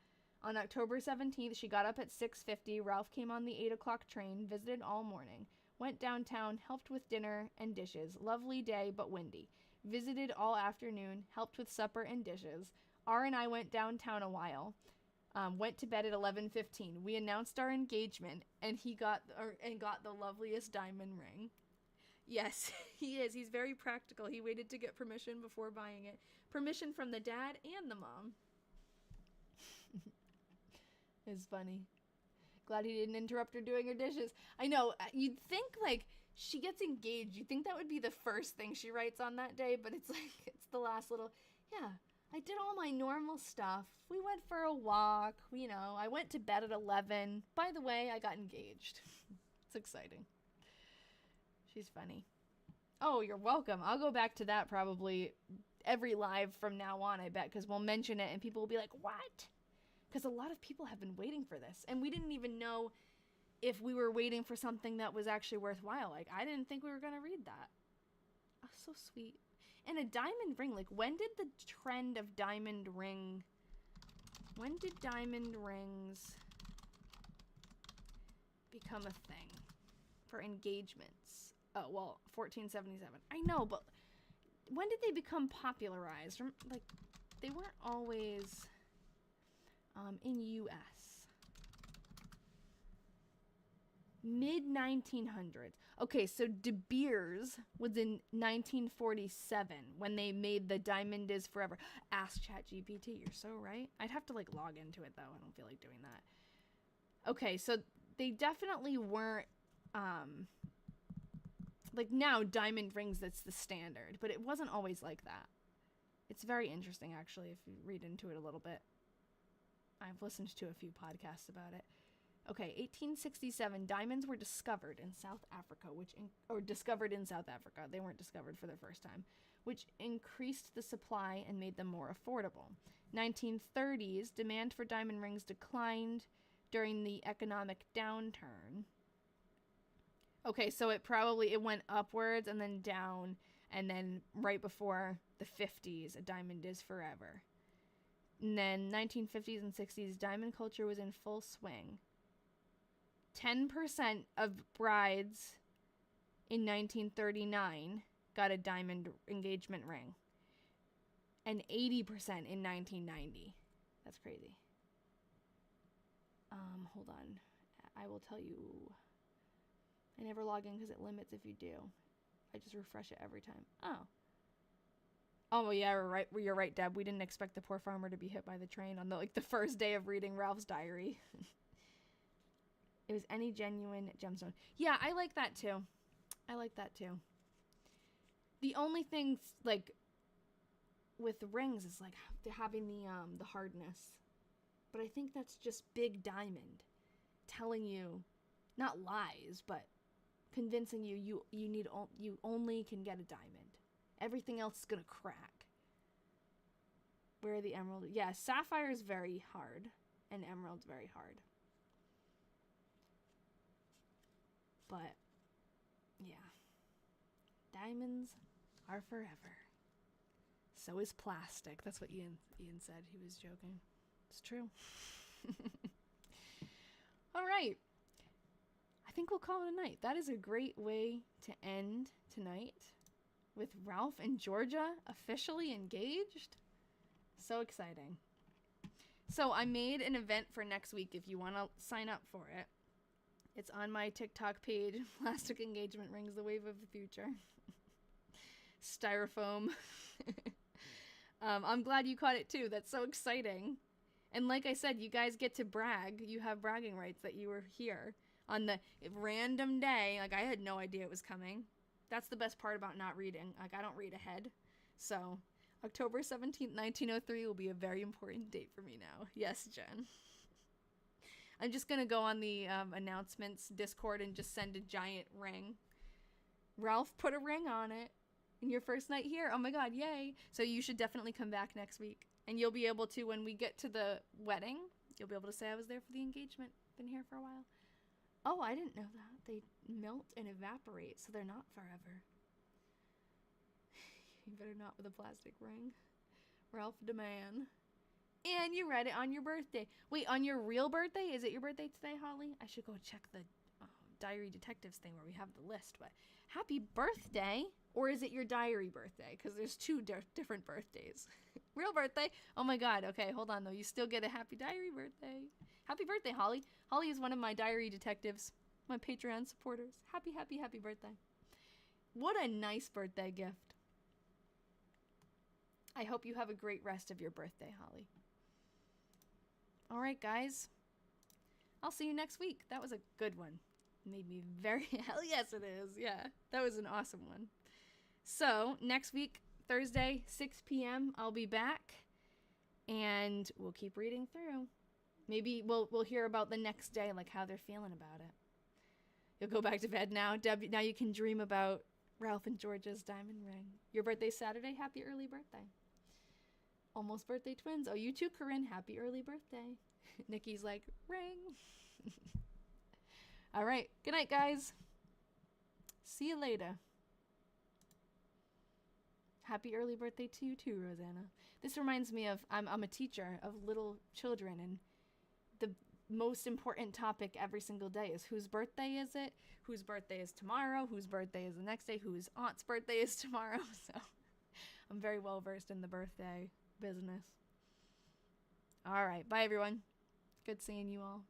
Speaker 1: on October 17th, she got up at 6:50. Ralph came on the 8 o'clock train, visited all morning, went downtown, helped with dinner and dishes. Lovely day, but windy. Visited all afternoon, helped with supper and dishes. R and I went downtown a while. Went to bed at 11:15. We announced our engagement, and he got the loveliest diamond ring. Yes, he is. He's very practical. He waited to get permission before buying it. Permission from the dad and the mom. It's funny. Glad he didn't interrupt her doing her dishes. I know, you'd think, like, she gets engaged. You'd think that would be the first thing she writes on that day, but it's like, it's the last little, yeah, I did all my normal stuff. We went for a walk, you know, I went to bed at 11. By the way, I got engaged. It's exciting. She's funny. Oh, you're welcome. I'll go back to that probably every live from now on, I bet, because we'll mention it and people will be like, what? Because a lot of people have been waiting for this, and we didn't even know if we were waiting for something that was actually worthwhile. Like, I didn't think we were going to read that. Oh, so sweet. And a diamond ring, like, when did the trend of diamond rings become a thing for engagements? Oh, well, 1477. I know, but when did they become popularized? Like, they weren't always in U.S. Mid-1900s. Okay, so De Beers was in 1947 when they made the Diamond is Forever. Ask ChatGPT, you're so right. I'd have to, like, log into it, though. I don't feel like doing that. Okay, so they definitely weren't, like, now diamond rings, that's the standard, but it wasn't always like that. It's very interesting, actually, if you read into it a little bit. I've listened to a few podcasts about it. Okay, 1867, diamonds were discovered in South Africa, discovered in South Africa. They weren't discovered for the first time, which increased the supply and made them more affordable. 1930s, demand for diamond rings declined during the economic downturn. Okay, so it went upwards and then down, and then right before the 50s, a diamond is forever. And then 1950s and 60s, diamond culture was in full swing. 10% of brides in 1939 got a diamond engagement ring. And 80% in 1990. That's crazy. Hold on. I will tell you. I never log in because it limits if you do. I just refresh it every time. Oh, yeah, you're right, Deb. We didn't expect the poor farmer to be hit by the train on the first day of reading Ralph's diary. It was any genuine gemstone. Yeah, I like that too. The only thing, like, with the rings is, like, having the hardness. But I think that's just big diamond telling you, not lies, but convincing you you only can get a diamond. Everything else is gonna crack. Where are the emerald? Yeah, sapphire is very hard, and emerald's very hard. But yeah, diamonds are forever. So is plastic. That's what Ian said. He was joking. It's true. All right. I think we'll call it a night. That is a great way to end tonight with Ralph and Georgia officially engaged. So exciting. So I made an event for next week if you want to sign up for it. It's on my TikTok page. Plastic engagement rings, the wave of the future. Styrofoam. I'm glad you caught it too. That's so exciting. And like I said, you guys get to brag. You have bragging rights that you were here on the random day. Like, I had no idea it was coming. That's the best part about not reading. Like, I don't read ahead. So, October 17th, 1903 will be a very important date for me now. Yes, Jen. I'm just going to go on the announcements Discord and just send a giant ring. Ralph put a ring on it in your first night here. Oh my god, yay. So you should definitely come back next week. And you'll be able to, when we get to the wedding, you'll be able to say I was there for the engagement. Been here for a while. Oh, I didn't know that. They melt and evaporate, so they're not forever. You better not with a plastic ring. Ralph DeMann. And you read it on your birthday. Wait, on your real birthday? Is it your birthday today, Holly? I should go check the Diary Detectives thing where we have the list. But happy birthday! Or is it your diary birthday? Because there's two different birthdays. Real birthday? Oh my god. Okay, hold on though. You still get a happy diary birthday. Happy birthday, Holly. Holly is one of my Diary Detectives. My Patreon supporters. Happy, happy, happy birthday. What a nice birthday gift. I hope you have a great rest of your birthday, Holly. Alright, guys. I'll see you next week. That was a good one. Made me very... Hell yes, it is. Yeah, that was an awesome one. So, next week, Thursday, 6 p.m., I'll be back. And we'll keep reading through. Maybe we'll hear about the next day, like how they're feeling about it. You'll go back to bed now. Deb, now you can dream about Ralph and Georgia's diamond ring. Your birthday's Saturday. Happy early birthday. Almost birthday twins. Oh, you too, Corinne. Happy early birthday. Nikki's like, ring. All right. Good night, guys. See you later. Happy early birthday to you too, Rosanna. This reminds me of I'm a teacher of little children, and the most important topic every single day is whose birthday is it? Whose birthday is tomorrow? Whose birthday is the next day? Whose aunt's birthday is tomorrow? So I'm very well versed in the birthday business. All right, bye everyone. Good seeing you all.